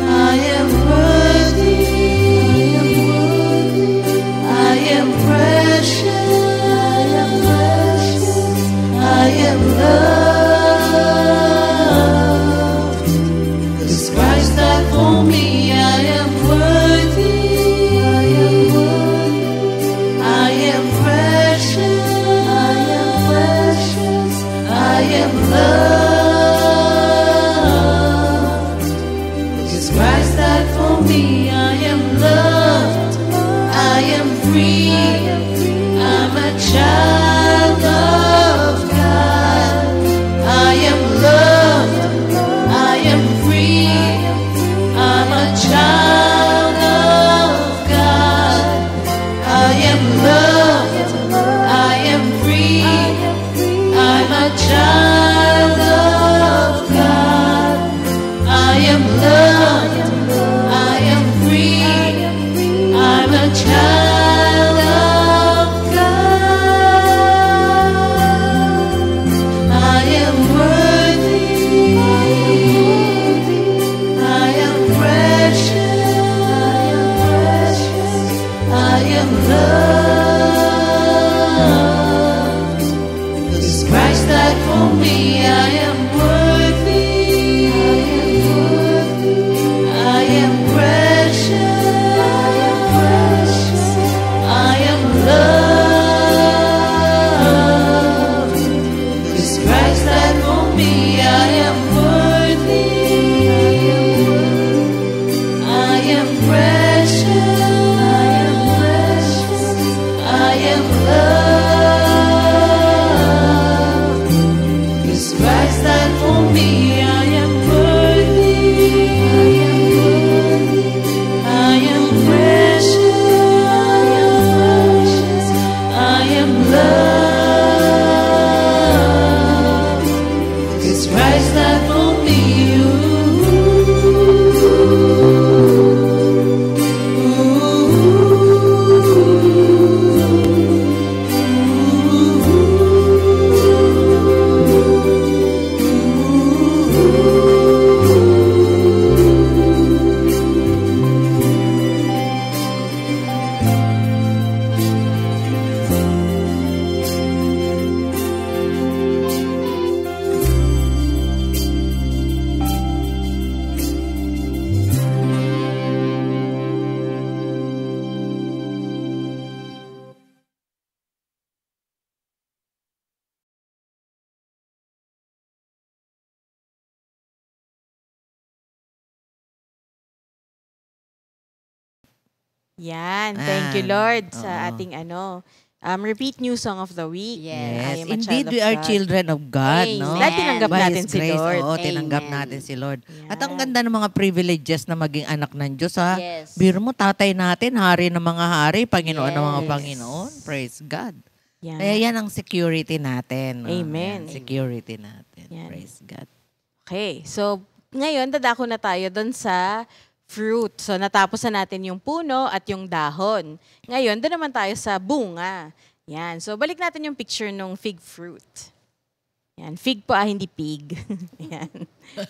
I am worthy. I am precious. I am loved. 'Cause Christ died for me. I am worthy. I am precious. I am loved. 'Cause Christ died for me. I am loved. I am free. I'm a child of God. I am loved. I am free. I'm a child of God. I am loved. I am free. I'm a child of God. I am loved. I am free. I'm a child of God. I am worthy. I am precious. I am loved. 'Cause Christ died for me. I am worthy. I am precious. I am loved. 'Cause Christ died for me. I am worthy. I am precious. I am loved. 'Cause Christ died for me. I am worthy. I am precious. I am loved. 'Cause Christ died for me. Yan. Thank you, Lord, sa Oo. ating repeat new song of the week. Yes. I am a Indeed, child we of are God. children of God, no? Amen. Dahil tinanggap By natin His si grace, Lord. oo, tinanggap Amen. natin si Lord. Yeah. At ang ganda ng mga privileges na maging anak ng Diyos, ha? Yes. Biro mo, tatay natin, hari ng mga hari, Panginoon ng mga Yes. Panginoon. Praise God. Yan. Kaya yan ang security natin. No? Amen. Yan, security natin. Yan. Praise God. Okay. So, ngayon, dadako na tayo doon sa fruit. So, natapos na natin yung puno at yung dahon. Ngayon, doon naman tayo sa bunga. Yan. So, balik natin yung picture ng fig fruit. Yan. Fig po, hindi pig. Yan.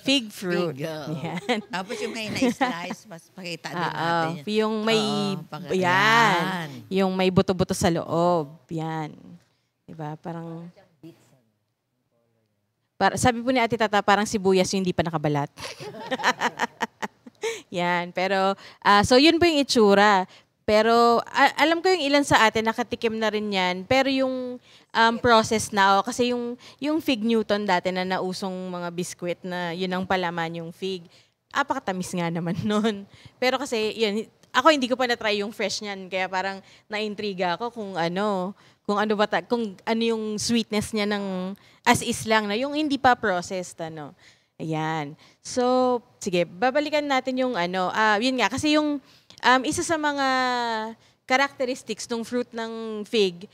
Fig fruit. Fig, oo. Yan. Tapos yung may na-slice, mas pakita din natin. Yung may, Oo, yan. Yung may buto-buto sa loob. Yan. Diba? Parang, sabi po ni Ate Tata, parang sibuyas yung hindi pa nakabalat. Yan. Pero, so yun po yung itsura. Pero, alam ko yung ilan sa atin, nakatikim na rin yan. Pero yung process na, kasi yung fig Newton dati na nausong mga biskwit na yun ang palaman yung fig. Apakatamis nga naman nun. Pero kasi, yun, ako hindi ko pa na-try yung fresh niyan. Kaya parang na-intriga ako kung ano yung sweetness niya ng as is lang, na yung hindi pa processed, Ayan. So, sige, babalikan natin yung yun nga, kasi yung isa sa mga characteristics ng fruit ng fig,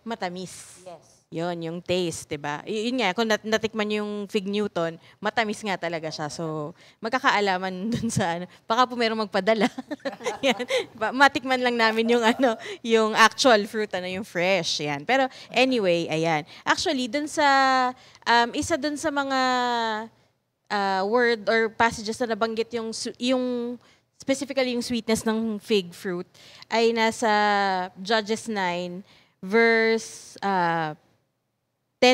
matamis. Yes. Yon, yung taste, 'di ba? Yun nga, kung natikman niyo yung fig Newton, matamis nga talaga siya. So, magkakaalaman dun sa ano. Baka po merong magpadala. Yan. Matikman lang namin yung ano, yung actual fruit, yung fresh. Yan. Pero anyway, ayan. Actually, dun sa isa dun sa mga word or passages na nabanggit yung specifically yung sweetness ng fig fruit ay nasa Judges 9 verse 10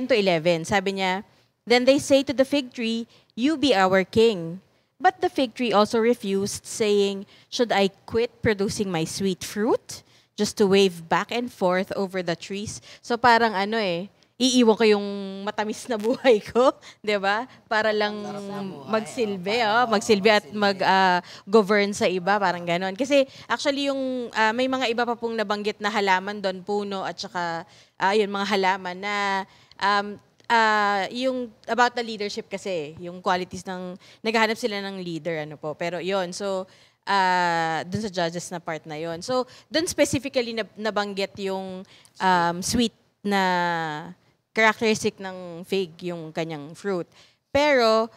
to 11. Sabi niya, "Then they say to the fig tree, 'You be our king.' But the fig tree also refused, saying, 'Should I quit producing my sweet fruit just to wave back and forth over the trees?'" So parang iiwan ko yung matamis na buhay ko, 'di ba? Para lang magsilbi at mag-govern sa iba, parang ganon. Kasi actually yung may mga iba pa pong nabanggit na halaman doon, puno at saka yun mga halaman na yung about the leadership kasi, yung qualities ng naghahanap sila ng leader pero yun. So dun sa Judges na part na yon. So dun specifically nabanggit yung sweet na characteristic ng fig, yung kanyang fruit. Pero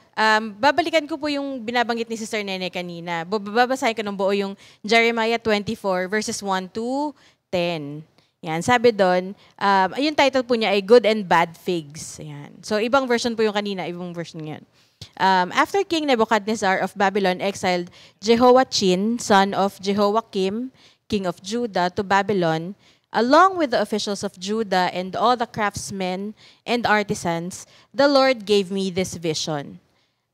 babalikan ko po yung binabanggit ni Sister Nene kanina. Babasahin ko ng buo yung Jeremiah 24 verses 1 to 10. Yan, sabi doon, yung title po niya ay Good and Bad Figs. Yan. So, ibang version po yung kanina, ibang version ngayon. After King Nebuchadnezzar of Babylon exiled Jehoiachin, son of Jehoiakim, king of Judah, to Babylon, along with the officials of Judah and all the craftsmen and artisans, the Lord gave me this vision.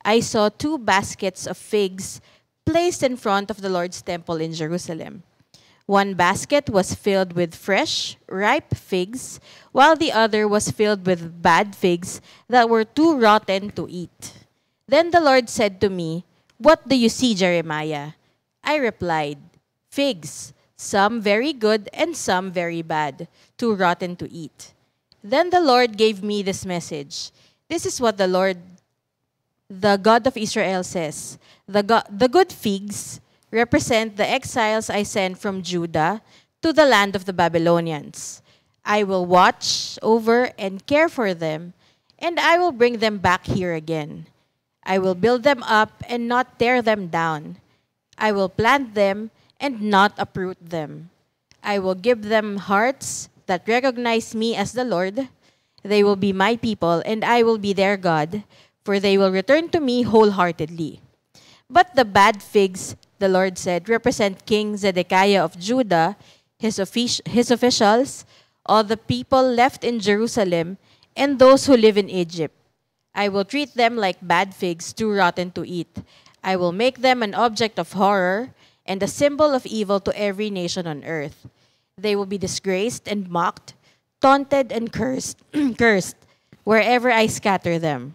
I saw 2 baskets of figs placed in front of the Lord's temple in Jerusalem. One basket was filled with fresh, ripe figs, while the other was filled with bad figs that were too rotten to eat. Then the Lord said to me, "What do you see, Jeremiah?" I replied, "Figs, some very good and some very bad, too rotten to eat." Then the Lord gave me this message. "This is what the Lord, the God of Israel, says. The good figs represent the exiles I sent from Judah to the land of the Babylonians. I will watch over and care for them, and I will bring them back here again. I will build them up and not tear them down. I will plant them and not uproot them. I will give them hearts that recognize me as the Lord. They will be my people, and I will be their God, for they will return to me wholeheartedly. But the bad figs," the Lord said, "represent King Zedekiah of Judah, his officials, all the people left in Jerusalem, and those who live in Egypt. I will treat them like bad figs, too rotten to eat. I will make them an object of horror and a symbol of evil to every nation on earth. They will be disgraced and mocked, taunted and cursed wherever I scatter them.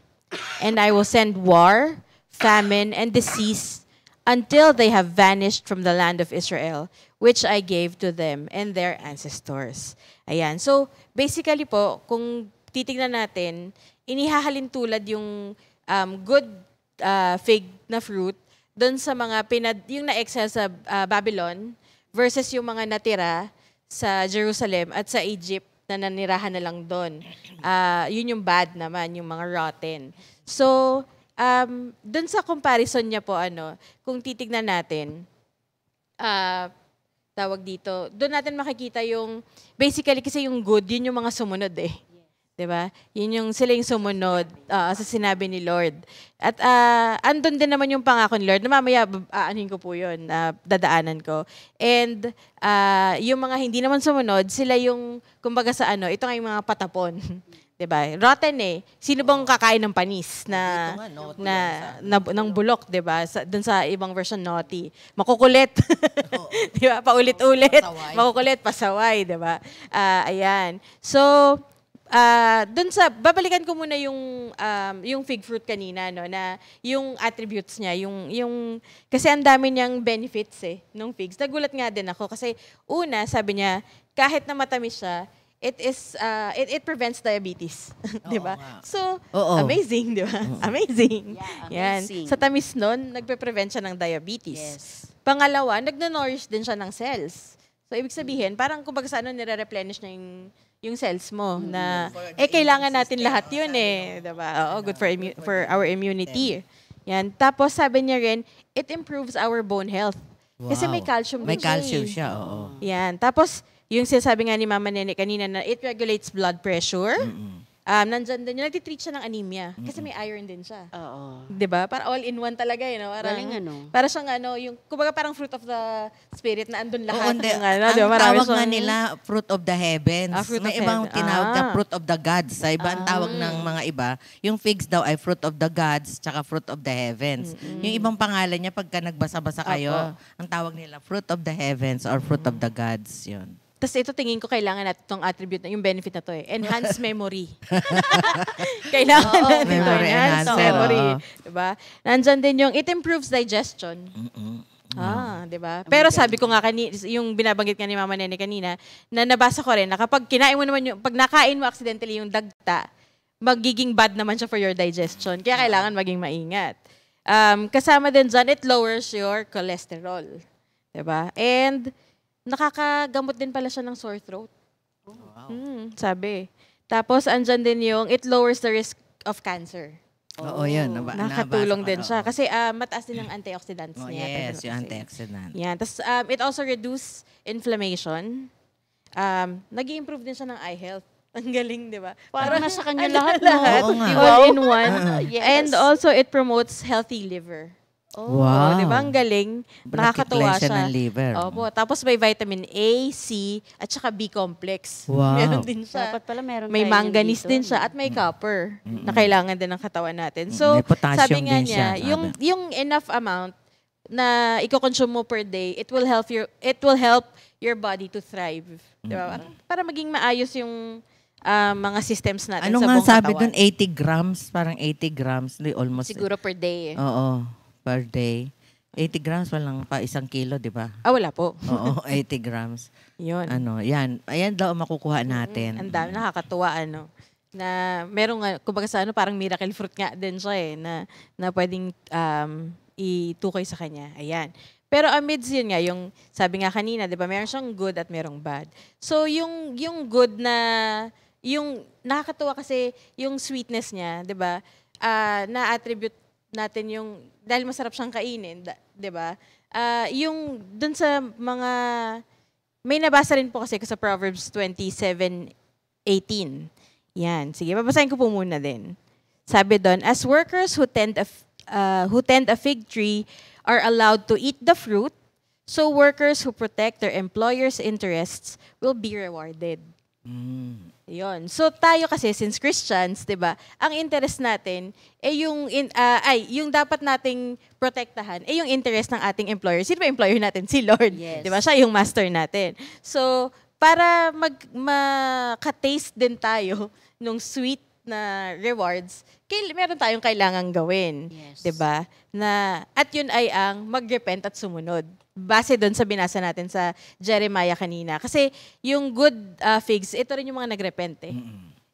And I will send war, famine, and disease until they have vanished from the land of Israel, which I gave to them and their ancestors." Ayan. So, basically po, kung titignan natin, inihahalin tulad yung good fig na fruit doon sa mga yung na-exile sa Babylon versus yung mga natira sa Jerusalem at sa Egypt na nanirahan na lang doon. Yun yung bad naman, yung mga rotten. So, doon sa comparison niya po, kung titignan natin, tawag dito, doon natin makikita yung, basically kasi yung good, yun yung mga sumunod eh. 'Di ba? Sila yung sumunod sa sinabi ni Lord. At andun din naman yung pangako ni Lord na mamaya aanhin ko po yun, dadaanan ko. And yung mga hindi naman sumunod, sila yung, kumbaga sa ito nga yung mga patapon. 'Di ba? Rotten eh. Sino bang kakain ng panis ng bulok, 'di ba? Doon sa ibang version naughty. Makukulit. 'Di ba? Paulit-ulit. Makukulit, pasaway, 'di ba? Ayan. So, babalikan ko muna yung fig fruit kanina, na yung attributes niya, kasi ang dami niyang benefits nung figs. Nagulat nga din ako kasi una, sabi niya, kahit na matamis siya, it prevents diabetes. Di ba? So, amazing, di ba? Amazing. Yeah, amazing. Yan. Sa tamis nun, nagpe-prevent siya ng diabetes. Yes. Pangalawa, nagno-nourish din siya ng cells. So, ibig sabihin, parang kumbaga sa nire-replenish niya yung cells mo na kailangan natin lahat yun diba? Oo, good for our immunity. Yan. Tapos sabi niya rin, it improves our bone health. Kasi may calcium May din siya. calcium siya, oo. Yan. Tapos yung sinasabi nga ni Mama Nene kanina na it regulates blood pressure. Nandyan din, nagtitreat siya ng anemia. Kasi may iron din siya. Oo. Diba? Para all-in-one talaga, Parang, Galing, para siyang yung, kumbaga parang fruit of the spirit na andun Oo, lahat. hindi. Ng, Ang diba? Marami tawag nga siyang- nila, fruit of the heavens. Fruit May of ibang heaven. tinawag na fruit of the gods. Sa iba, ang tawag ng mga iba, yung figs daw ay fruit of the gods tsaka fruit of the heavens. Yung ibang pangalan niya, pagka nagbasa-basa kayo, ang tawag nila, fruit of the heavens or fruit of the gods. Yun. Tapos ito tingin ko kailangan natin itong attribute na yung benefit na to Enhanced memory. Kailangan natin ito. Memory Enhanced enhancer, memory. oo. Diba? Nandyan din yung it improves digestion. Diba? Pero sabi ko nga yung binabanggit nga ni Mama Nene kanina, na nabasa ko rin na kapag kinain mo naman pag nakain mo accidentally yung dagta, magiging bad naman siya for your digestion. Kaya kailangan maging maingat. Kasama din dyan, it lowers your cholesterol. Diba? And nakakagamot din pala siya ng sore throat. Sabi. Tapos, andyan din yung, it lowers the risk of cancer. Oo, yun. Nakatulong din siya. Kasi mataas din ang antioxidants niya. Yes, yung antioxidant. Yan. Tapos, it also reduces inflammation. Nag-i-improve din siya ng eye health. Ang galing, di ba? Parang nasa kanya lahat, lahat. Oo nga. all in one. Yes. And also, it promotes healthy liver. Wow. Di ba? Ang galing. Nakakatuwa Nakakituwa siya. ng liver. Opo. Tapos may vitamin A, C, at saka B complex. Wow. Meron din siya. Dapat pala meron May tayo manganese dito. din siya at may copper na kailangan din ng katawan natin. So, May potassium sabi nga din niya, siya, sabi. yung enough amount na i-consume mo per day, it will help your body to thrive. Di ba? Para maging maayos yung mga systems natin Ano sa nga buong sabi katawan. dun? 80 grams? Parang 80 grams. Almost. Siguro per day. Oo, per day. 80 grams, walang pa 1 kilo, di ba? Wala po. Oo, 80 grams. Yun. Yan. Ayan daw ang makukuha natin. Ang dami, nakakatuwa, na merong, kumbaga sa parang miracle fruit nga din siya na pwedeng itukoy sa kanya. Ayan. Pero amidst yun nga, yung sabi nga kanina, di ba, meron siyang good at merong bad. So, yung good na, yung nakakatuwa kasi yung sweetness niya, di ba, na-attribute natin yung, dahil masarap siyang kainin, di ba, yung dun sa mga, may nabasa rin po kasi ko sa Proverbs 27:18. Yan. Sige, babasahin ko po muna din. Sabi doon, as workers who tend a fig tree are allowed to eat the fruit, so workers who protect their employer's interests will be rewarded. Yun. So tayo kasi since Christians, 'di ba? Ang interest natin yung dapat nating protektahan yung interest ng ating employer. Sino ba employer natin? Si Lord. Yes. 'Di ba? Siya yung master natin. So para makataste din tayo nung sweet na rewards, meron tayong kailangang gawin. Yes. 'Di ba? At yun ay ang mag-repent at sumunod. Base doon sa binasa natin sa Jeremiah kanina. Kasi yung good figs, ito rin yung mga nagrepent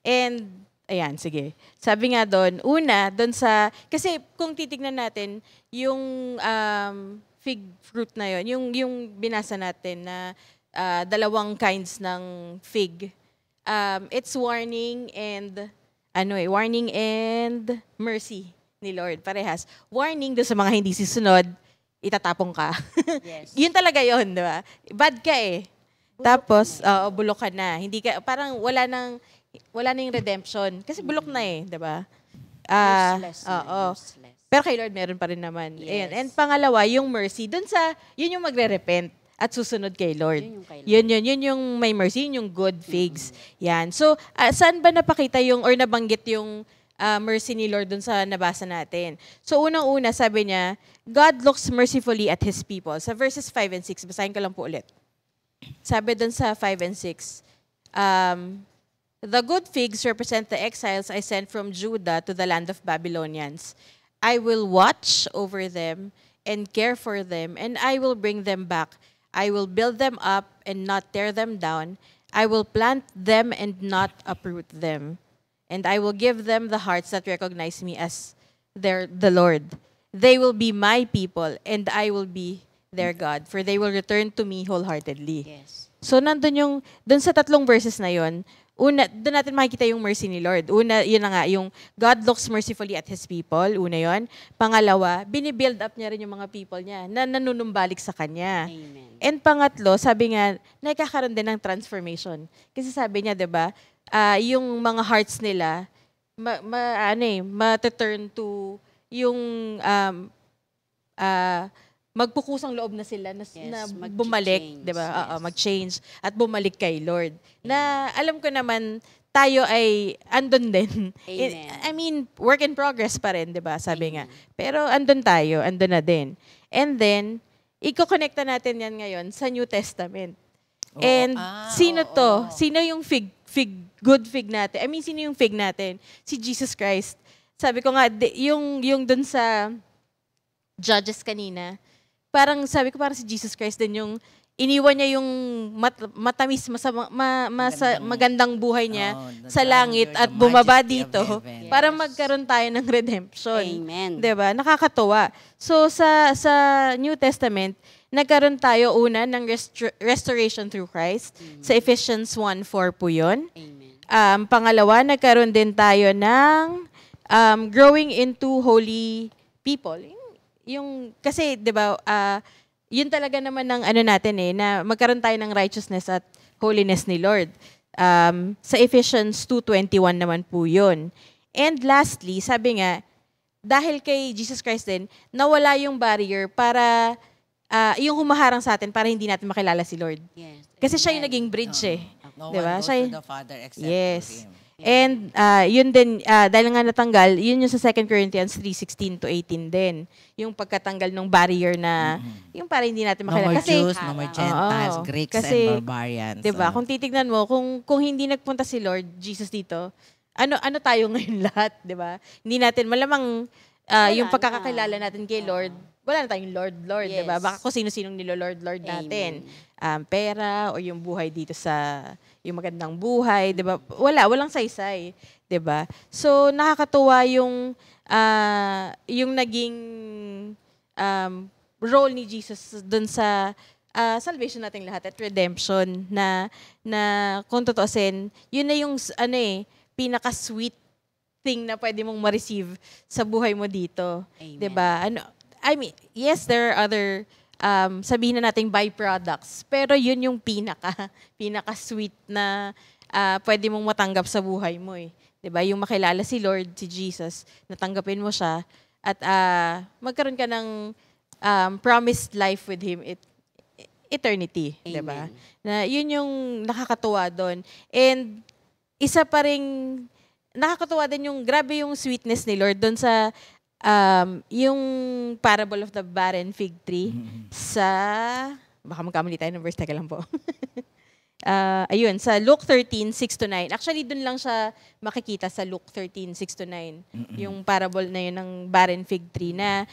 And, ayan, sige. Sabi nga doon, doon sa, kasi kung titignan natin, yung fig fruit na yun, yung binasa natin na dalawang kinds ng fig, it's warning and mercy ni Lord. Parehas. Warning doon sa mga hindi sisunod, itatapong ka. Yes. Yun talaga yun, di ba? Bad ka Tapos, bulok ka na. Hindi ka, parang wala na yung redemption. Kasi bulok na di ba? Useless na, useless. Pero kay Lord meron pa rin naman. Yes. Ayan. And pangalawa, yung mercy. Yun yung magre-repent at susunod kay Lord. Yun yung kay Lord. Yun yung may mercy, yun yung good figs. Yan. So, saan ba napakita or nabanggit yung mercy ni Lord dun sa nabasa natin? So, unang-una, sabi niya, God looks mercifully at His people. Sa verses 5 and 6, basahin ko lang po ulit. Sabi dun sa 5 and 6, the good figs represent the exiles I sent from Judah to the land of Babylonians. I will watch over them and care for them, and I will bring them back. I will build them up and not tear them down. I will plant them and not uproot them. And I will give them the hearts that recognize me as the Lord. They will be my people, and I will be their God, for they will return to me wholeheartedly. Yes. So, dun sa tatlong verses na yon, doon natin makikita yung mercy ni Lord. Una, yun na nga, yung God looks mercifully at His people. Una yon. Pangalawa, binibuild up niya rin yung mga people niya na nanunumbalik sa Kanya. Amen. And pangatlo, sabi nga, nakakaroon din ng transformation. Kasi sabi niya, di ba, yung mga hearts nila, mataturn to yung magpukusang loob na sila na bumalik, mag-change, 'di ba? yes. Mag-change at bumalik kay Lord. Na alam ko naman tayo ay andun din. Amen. I mean, work in progress pa rin, 'di ba? Sabi nga. Pero andun tayo, andun na din. And then iko-connecta natin 'yan ngayon sa New Testament. And sino to? Sino yung good fig natin? I mean, sino yung fig natin? Si Jesus Christ. Sabi ko nga, yung dun sa Judges kanina, parang sabi ko parang si Jesus Christ din yung iniwan niya yung matamis, magandang buhay niya sa langit at bumaba dito para magkaroon tayo ng redemption. Amen. 'Di ba? Nakakatuwa. So sa New Testament, nagkaroon tayo una ng restoration through Christ. Sa Ephesians 1:4 po 'yon. Amen. Pangalawa, nagkaroon din tayo ng growing into holy people. Kasi 'di ba, yun talaga naman ng ano natin na magkaroon tayo ng righteousness at holiness ni Lord. Sa Ephesians 2:21 naman po 'yun. And lastly, sabi nga, dahil kay Jesus Christ din, nawala yung barrier para yung humaharang sa atin para hindi natin makilala si Lord. Yes. Kasi siya yung naging bridge No Di one ba? goes Siya- to the Father except Yes. through Him. And yun din, dahil nga natanggal, yun yung sa 2 Corinthians 3:16-18 din. Yung pagkatanggal ng barrier na, yung para hindi natin No more makilala. Kasi, Jews, no more Gentiles, Oo. Greeks Kasi, and barbarians. diba, kung titignan mo, kung hindi nagpunta si Lord, Jesus dito, ano tayo ngayon lahat, diba? Hindi natin, malamang, yung na. pagkakakilala natin kay Lord, wala na tayong Lord, Yes. diba? Baka kung sino-sinong nilo-Lord natin. Pera o yung buhay dito sa yung magandang buhay, 'di ba? Walang saysay, 'di ba? So nakakatuwa yung naging role ni Jesus doon sa salvation nating lahat at redemption na kung tutuusin, yun na yung pinaka-sweet thing na pwede mong ma-receive sa buhay mo dito. Amen. 'Di ba? I mean, yes, there are other sabihin na nating byproducts, pero yun yung pinaka-sweet na pwede mong matanggap sa buhay mo 'Di ba? Yung makilala si Lord, si Jesus, natanggapin mo siya at magkaroon ka ng promised life with Him eternity, 'di ba? Amen. Na yun yung nakakatuwa doon. And isa pa ring nakakatuwa din yung grabe yung sweetness ni Lord doon sa yung parable of the barren fig tree sa, baka magkamali tayo ng verse, teka lang po. Ayun, sa Luke 13:6-9. Actually, dun lang siya makikita sa Luke 13:6-9. Yung parable na yun ng barren fig tree na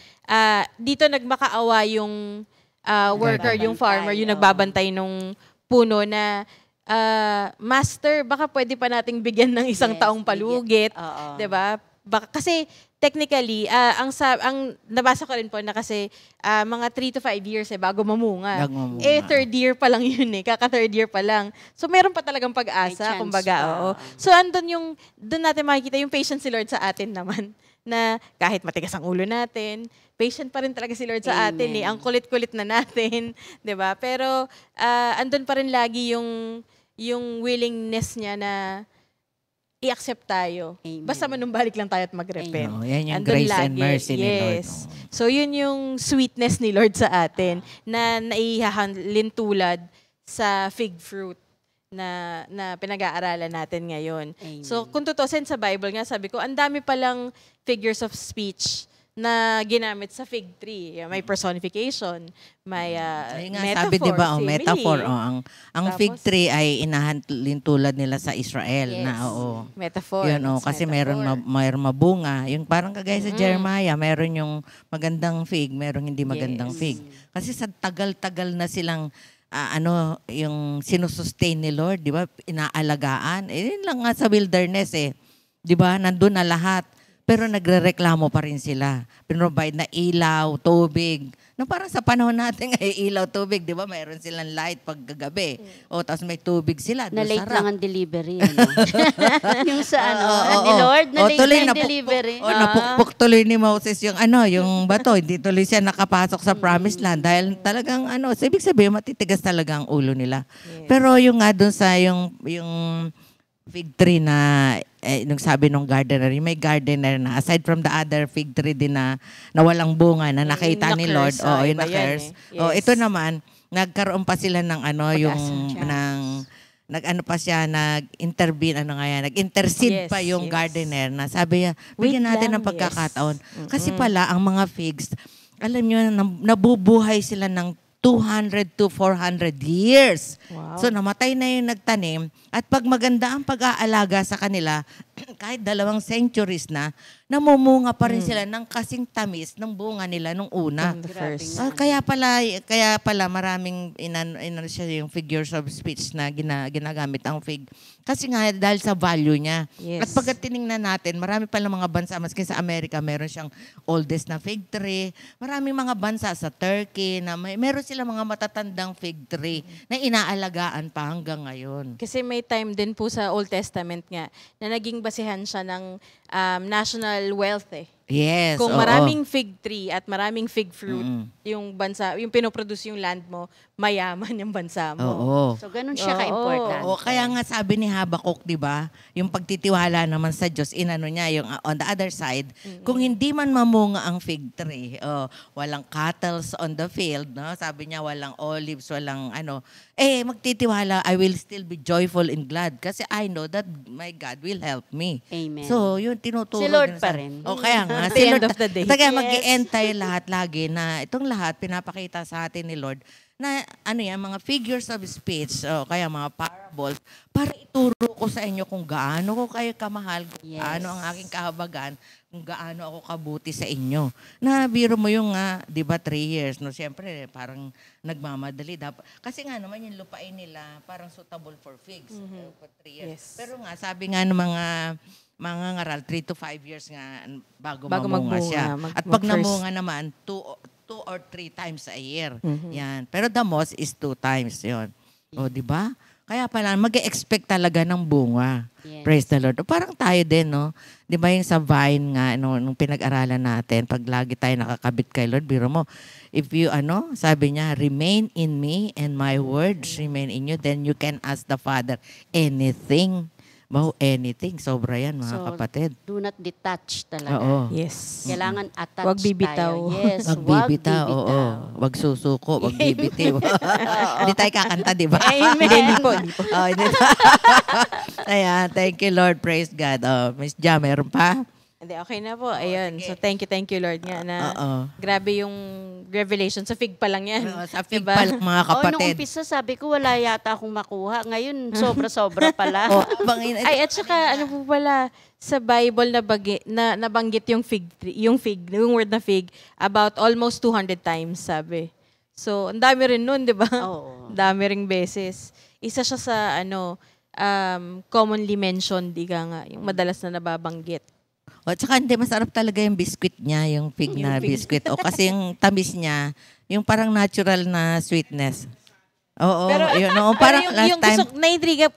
dito nagmakaawa yung worker, yung farmer, yung nagbabantay nung puno na Master, baka pwede pa nating bigyan ng isang Yes, taong palugit. Oo. 'Di ba? Kasi technically, ang nabasa ko rin po na kasi mga 3 to 5 years bago mamunga. Nagmamunga. Third year pa lang yun kaka third year pa lang. So meron pa talagang May pag-asa, chance kumbaga. pa. Oo. So doon natin makikita yung patience si Lord sa atin naman na kahit matigas ang ulo natin, patient pa rin talaga si Lord sa atin Amen. Ang kulit-kulit na natin, 'di ba? Pero andun pa rin lagi yung willingness niya na i-accept tayo. Amen. Basta manumbalik lang tayo at mag-repent. No, yan yung Andun grace and lagi. mercy ni Lord. Yes. So yun yung sweetness ni Lord sa atin na naihahalin tulad sa fig fruit na pinag-aaralan natin ngayon. Amen. So kung tutusin sa Bible nga, sabi ko, ang dami palang figures of speech na ginamit sa fig tree. May personification, may Ayun nga, metaphor, sabi di ba, simile. metaphor. Ang Tapos- fig tree ay inahalin tulad nila sa Israel Yes. na Metaphor. Yun, It's kasi metaphor. mayroon mabunga. Yung parang kagaya sa Jeremiah, meron yung magandang fig, meron hindi magandang Yes. fig. Kasi sa tagal-tagal na silang yung sinusustain ni Lord, di ba? Inaalagaan. Yun lang nga sa wilderness 'Di ba? Nandun na lahat. Pero nagrereklamo pa rin sila. Pinrovide na ilaw, tubig. No, parang sa panahon natin ay ilaw, tubig, di ba? Mayroon silang light paggabi. O, tapos may tubig sila. Na late Sarap. lang ang delivery. Ano? Yung sa ni Lord, na late tuloy lang ang napukpok- delivery. napukpok tuloy ni Moses yung bato. Hindi tuloy siya nakapasok sa promised land dahil talagang ibig sabihin matitigas talaga ang ulo nila. Pero yung nga dun sa yung fig tree na nung sabi nung gardener, may gardener na aside from the other fig tree din na walang bunga na nakita ni Lord. Na-curse, Yung iba yan na-curse. eh. Yes. Ito naman, nagkaroon pa sila ng nag-intervene, nag-intercede Yes, pa yung yes. gardener na sabi niya, Wait bigyan natin lang, ng pagkakataon. yes. Kasi pala, ang mga figs, alam nyo, nabubuhay sila ng 200 to 400 years. Wow. So namatay na yung nagtanim at pag maganda ang pag-aalaga sa kanila, kahit 2 centuries na, namumunga pa rin sila ng kasing tamis ng bunga nila nung una. From the first. Kaya pala maraming inano siya yung figures of speech na ginagamit ang fig. Kasi nga dahil sa value niya. Yes. At pag tinignan natin, marami pala mga bansa, maski sa Amerika, meron siyang oldest na fig tree. Maraming mga bansa sa Turkey na meron sila mga matatandang fig tree na inaalagaan pa hanggang ngayon. Kasi may time din po sa Old Testament nga na naging basihan siya ng national wealth eh. Yes. Kung oo. maraming fig tree at maraming fig fruit, yung bansa, yung pinoproduce yung land mo, mayaman yung bansa mo. Oo. So, ganun siya Oo. ka-importante. O kaya nga sabi ni Habakkuk, 'di ba? Yung pagtitiwala naman sa Diyos, inano niya yung on the other side, kung hindi man mamunga ang fig tree, walang cattle on the field, no? Sabi niya walang olives, walang magtitiwala, I will still be joyful and glad kasi I know that my God will help me. Amen. So, yun tinuturo Si Lord din pa sa- rin. O kaya nga, At the end of the day. Kaya Yes. mag-i-end tayo lahat lagi na itong lahat pinapakita sa atin ni Lord na mga figures of speech o kaya mga parables para ituro ko sa inyo kung gaano ko kayo kamahal, kung Yes. gaano ang aking kahabagan, kung gaano ako kabuti sa inyo. Na biro mo yung 'di ba 3 years, no? Siyempre parang nagmamadali dapat. Kasi nga naman yung lupain nila parang suitable for figs for 3 years. Yes. Pero nga sabi nga ng mga ngaral 3 to 5 years nga bago Bago mamunga magbunga, siya. At pag mag-first. namunga naman 2 or 3 times a year. Yan. Pero the most is 2 times 'yon. O, 'di ba? Kaya pala mag-expect talaga ng bunga. Yes. Praise the Lord. O, parang tayo din, no? 'Di ba yung sa vine nga nung pinag-aralan natin, pag lagi tayo nakakabit kay Lord, biro mo, if you sabi niya, remain in me and my words remain in you, then you can ask the Father anything. Wow, anything. Sobra yan, mga So, kapatid. Do not detach talaga. Oo. Yes. Kailangan attach Wag bibitaw. tayo. Yes, Wag wag bibitaw, oo. Wag susuko, wag bibitiw. Hindi tayo kakanta, di ba? Amen. Hindi po. Oh, hindi. Ayan, thank you, Lord. Praise God. Oh, Miss Ja, meron pa? Hindi, okay na po. Ayun. So, thank you, Lord nga na Oo. grabe yung revelation. Sa fig pa lang yan. Sa fig Diba? pa lang, mga Nung kapatid. umpisa sabi ko, wala yata akong makuha. Ngayon, sobra-sobra pala. Ay, at saka, ano po pala, sa Bible nabanggit yung yung word na fig, about almost 200 times, sabi. So, ang dami rin nun, di ba? Oo. Ang dami ring beses. Isa siya sa, commonly mentioned, nga, yung madalas na nababanggit. O, tsaka hindi, masarap talaga yung biscuit niya, yung fig na biscuit. O, kasi yung tamis niya, yung parang natural na sweetness. Oo, yun. Oo, parang last yung time. gusto, na-intriga,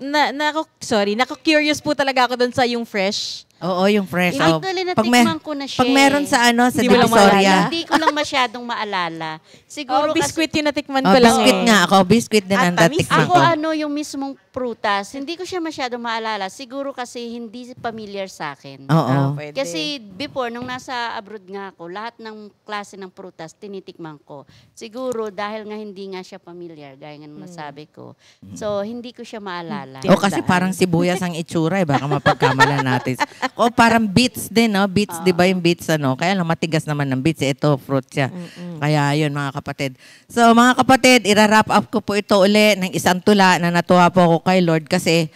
nako-curious po talaga ako dun sa yung fresh. Oo, yung fresh. Actually, natikman ko na siya. Pag meron sa sa Hindi mo lang Divisoria. Hindi ko lang masyadong maalala. Siguro Biscuit yung natikman Oh, ko lang biscuit eh. nga ako. Biscuit din ang At tamis. natikman Ako ko. yung mismong prutas, hindi ko siya masyadong maalala. Siguro kasi hindi familiar sa akin. Oo. Pwede. Kasi before, nung nasa abroad nga ako, lahat ng klase ng prutas, tinitikman ko. Siguro dahil nga hindi nga siya familiar, gaya nga nung nasabi ko. So, hindi ko siya maalala. O kasi parang sibuyas ang itsura, baka mapagkamalan natin. O parang beets din, no? Beets, di ba yung beets, Kaya lang matigas naman ng beets. Ito, fruit siya. Kaya yun, mga kapatid. So, mga kapatid, ira-wrap up ko po ito uli ng isang tula na natuwa po ako kay Lord kasi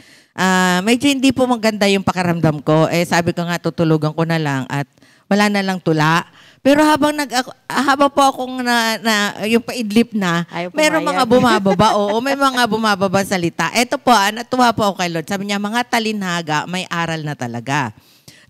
medyo hindi po maganda yung pakiramdam ko. Sabi ko nga, tutulugan ko na lang at wala na lang tula. Pero habang po akong yung paidlip na, Ayaw pumayag. meron mga bumababa. Oo, may mga bumababa salita. Ito po, natuwa po ako kay Lord. Sabi niya, mga talinhaga, may aral na talaga.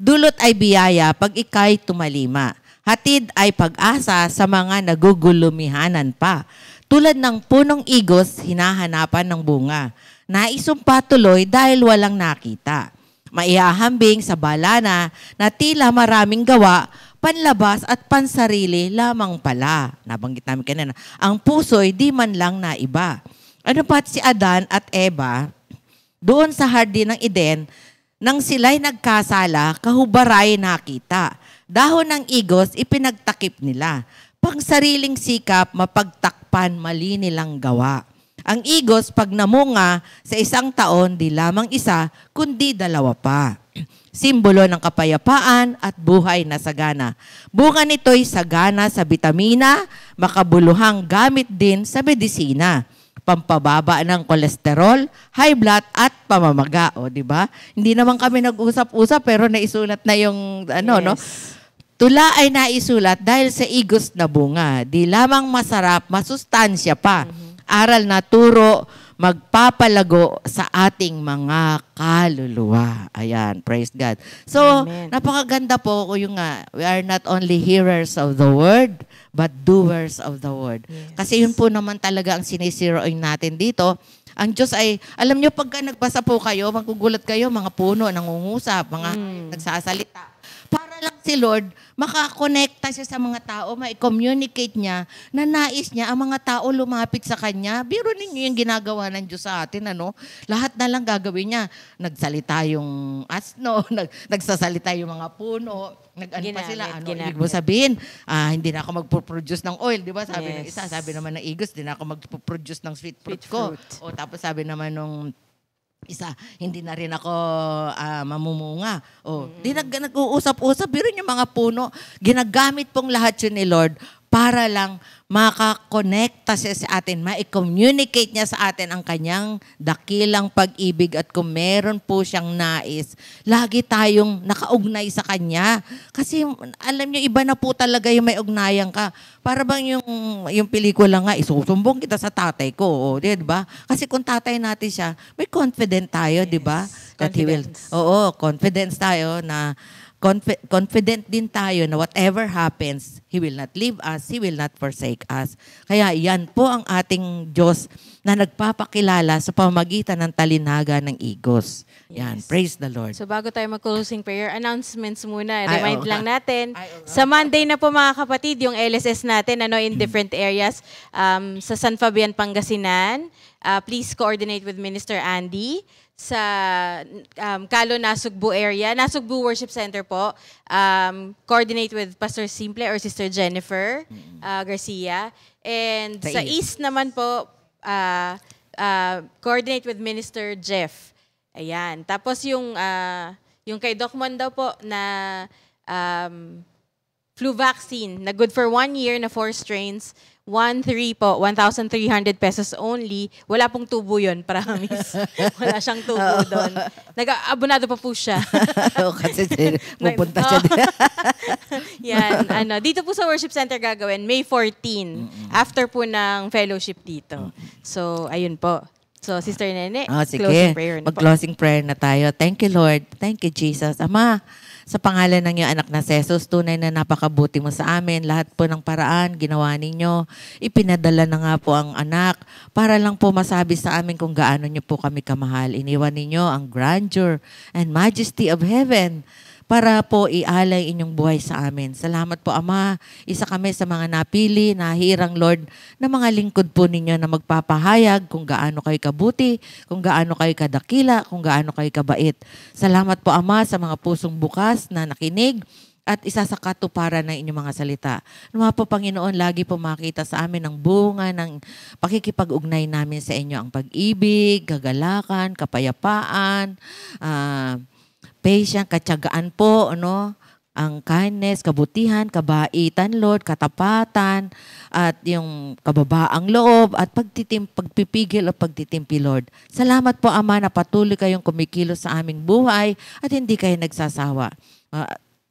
Dulot ay biyaya pag ika'y tumalima. Hatid ay pag-asa sa mga nagugulumihanan pa. Tulad ng punong igos, hinahanapan ng bunga. Naisumpa tuloy dahil walang nakita. Maihahambing sa balana na tila maraming gawa, panlabas at pansarili lamang pala. Nabanggit namin kanina. Ang puso'y di man lang naiba. Ano pat si Adan at Eva, doon sa hardin ng Eden, nang sila'y nagkasala, kahubaray nakita. Dahon ng igos, ipinagtakip nila. Pang sariling sikap, mapagtakpan, mali nilang gawa. Ang igos, pag namunga sa isang taon, di lamang isa, kundi dalawa pa. Simbolo ng kapayapaan at buhay na sagana. Bunga nito'y sagana sa bitamina, makabuluhang gamit din sa medisina. Pampababa ng kolesterol, high blood at pamamaga, o di ba? Hindi naman kami nag-usap-usap pero naisulat na yung no? Tula ay naisulat dahil sa igos na bunga. Di lamang masarap, masustansya pa. Aral na turo, magpapalago sa ating mga kaluluwa. Ayan, praise God. So, napakaganda po yung we are not only hearers of the word, but doers of the word. Yes. Kasi yun po naman talaga ang sinisiroin natin dito. Ang Diyos ay, alam nyo, pagka nagbasa po kayo, magugulat kayo, mga puno, nangungusap, mga nagsasalita. Para lang si Lord, makakonekta siya sa mga tao, ma-communicate niya na nais niya ang mga tao lumapit sa Kanya. Biro ninyo yung ginagawa ng Diyos sa atin, ano? Lahat na lang gagawin niya. Nagsalita yung asno, nagsasalita yung mga puno, nag-ano pa sila. Ano, ibig mo sabihin, hindi na ako magpo-produce ng oil, di ba? Sabi ng isa, sabi naman ng igos, hindi na ako magpo-produce ng sweet fruit ko. O tapos sabi naman nung isa, hindi na rin ako mamumunga. Di nag-uusap-usap, pero yung mga puno, ginagamit pong lahat yun ni Lord para lang makakonekta siya sa atin, ma-communicate niya sa atin ang kanyang dakilang pag-ibig at kung meron po siyang nais, lagi tayong nakaugnay sa kanya. Kasi alam niyo, iba na po talaga yung may ugnayan ka. Para bang yung pelikula nga, isusumbong kita sa tatay ko, di ba? Kasi kung tatay natin siya, may confident tayo, di ba? Confidence. Confidence tayo na confident din tayo na whatever happens, He will not leave us, He will not forsake us. Kaya yan po ang ating Diyos na nagpapakilala sa pamamagitan ng talinaga ng igos. Yan, praise the Lord. So bago tayo mag-closing prayer, announcements muna. Remind lang natin. Sa Monday na po mga kapatid, yung LSS natin in different areas. Sa San Fabian, Pangasinan, please coordinate with Minister Andy. Sa Calo, Nasugbu area, Nasugbu Worship Center po, coordinate with Pastor Simple or Sister Jennifer Garcia. And sa East naman po, coordinate with Minister Jeff. Ayan. Tapos yung kay Doc Mon daw po na flu vaccine na good for 1 year na 4 strains, 1,300 po, 1,300 pesos only. Wala pong tubo yun, promise. Wala siyang tubo doon. Nag-abonado pa po siya. Kasi pupunta siya din. Yan, dito po sa worship center gagawin, May 14, after po ng fellowship dito. So, ayun po. So, Sister Nene, closing prayer na po. Mag-closing prayer na tayo. Thank you, Lord. Thank you, Jesus. Ama, sa pangalan ng iyong anak na Jesus, tunay na napakabuti mo sa amin. Lahat po ng paraan, ginawa ninyo. Ipinadala na nga po ang anak para lang po masabi sa amin kung gaano niyo po kami kamahal. Iniwan ninyo ang grandeur and majesty of heaven para po ialay inyong buhay sa amin. Salamat po, Ama. Isa kami sa mga napili, nahirang Lord, na mga lingkod po ninyo na magpapahayag kung gaano kayo kabuti, kung gaano kayo kadakila, kung gaano kayo kabait. Salamat po, Ama, sa mga pusong bukas na nakinig at isa sa katuparan ng inyong mga salita. Nawa po, Panginoon, lagi po makita sa amin ang bunga ng pakikipag-ugnay namin sa inyo, ang pag-ibig, kagalakan, kapayapaan, patient, katyagaan po, ang kindness, kabutihan, kabaitan, Lord, katapatan, at yung kababaang loob, at pagpipigil o pagtitimpi, Lord. Salamat po, Ama, na patuloy kayong kumikilos sa aming buhay at hindi kayo nagsasawa.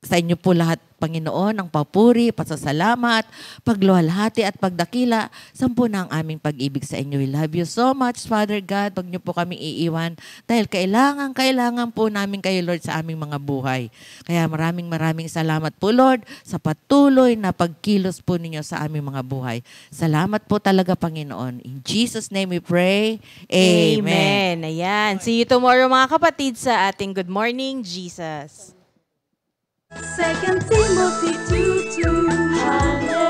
Sa inyo po lahat, Panginoon, ang papuri, pasasalamat, pagluwalhati at pagdakila. Sampu na ang aming pag-ibig sa inyo. We love you so much, Father God. Huwag niyo po kami iiwan dahil kailangan po namin kayo, Lord, sa aming mga buhay. Kaya maraming salamat po, Lord, sa patuloy na pagkilos po ninyo sa aming mga buhay. Salamat po talaga, Panginoon. In Jesus' name we pray. Amen. Ayan. See you tomorrow, mga kapatid, sa ating Good Morning, Jesus. 2 Timothy 2:2.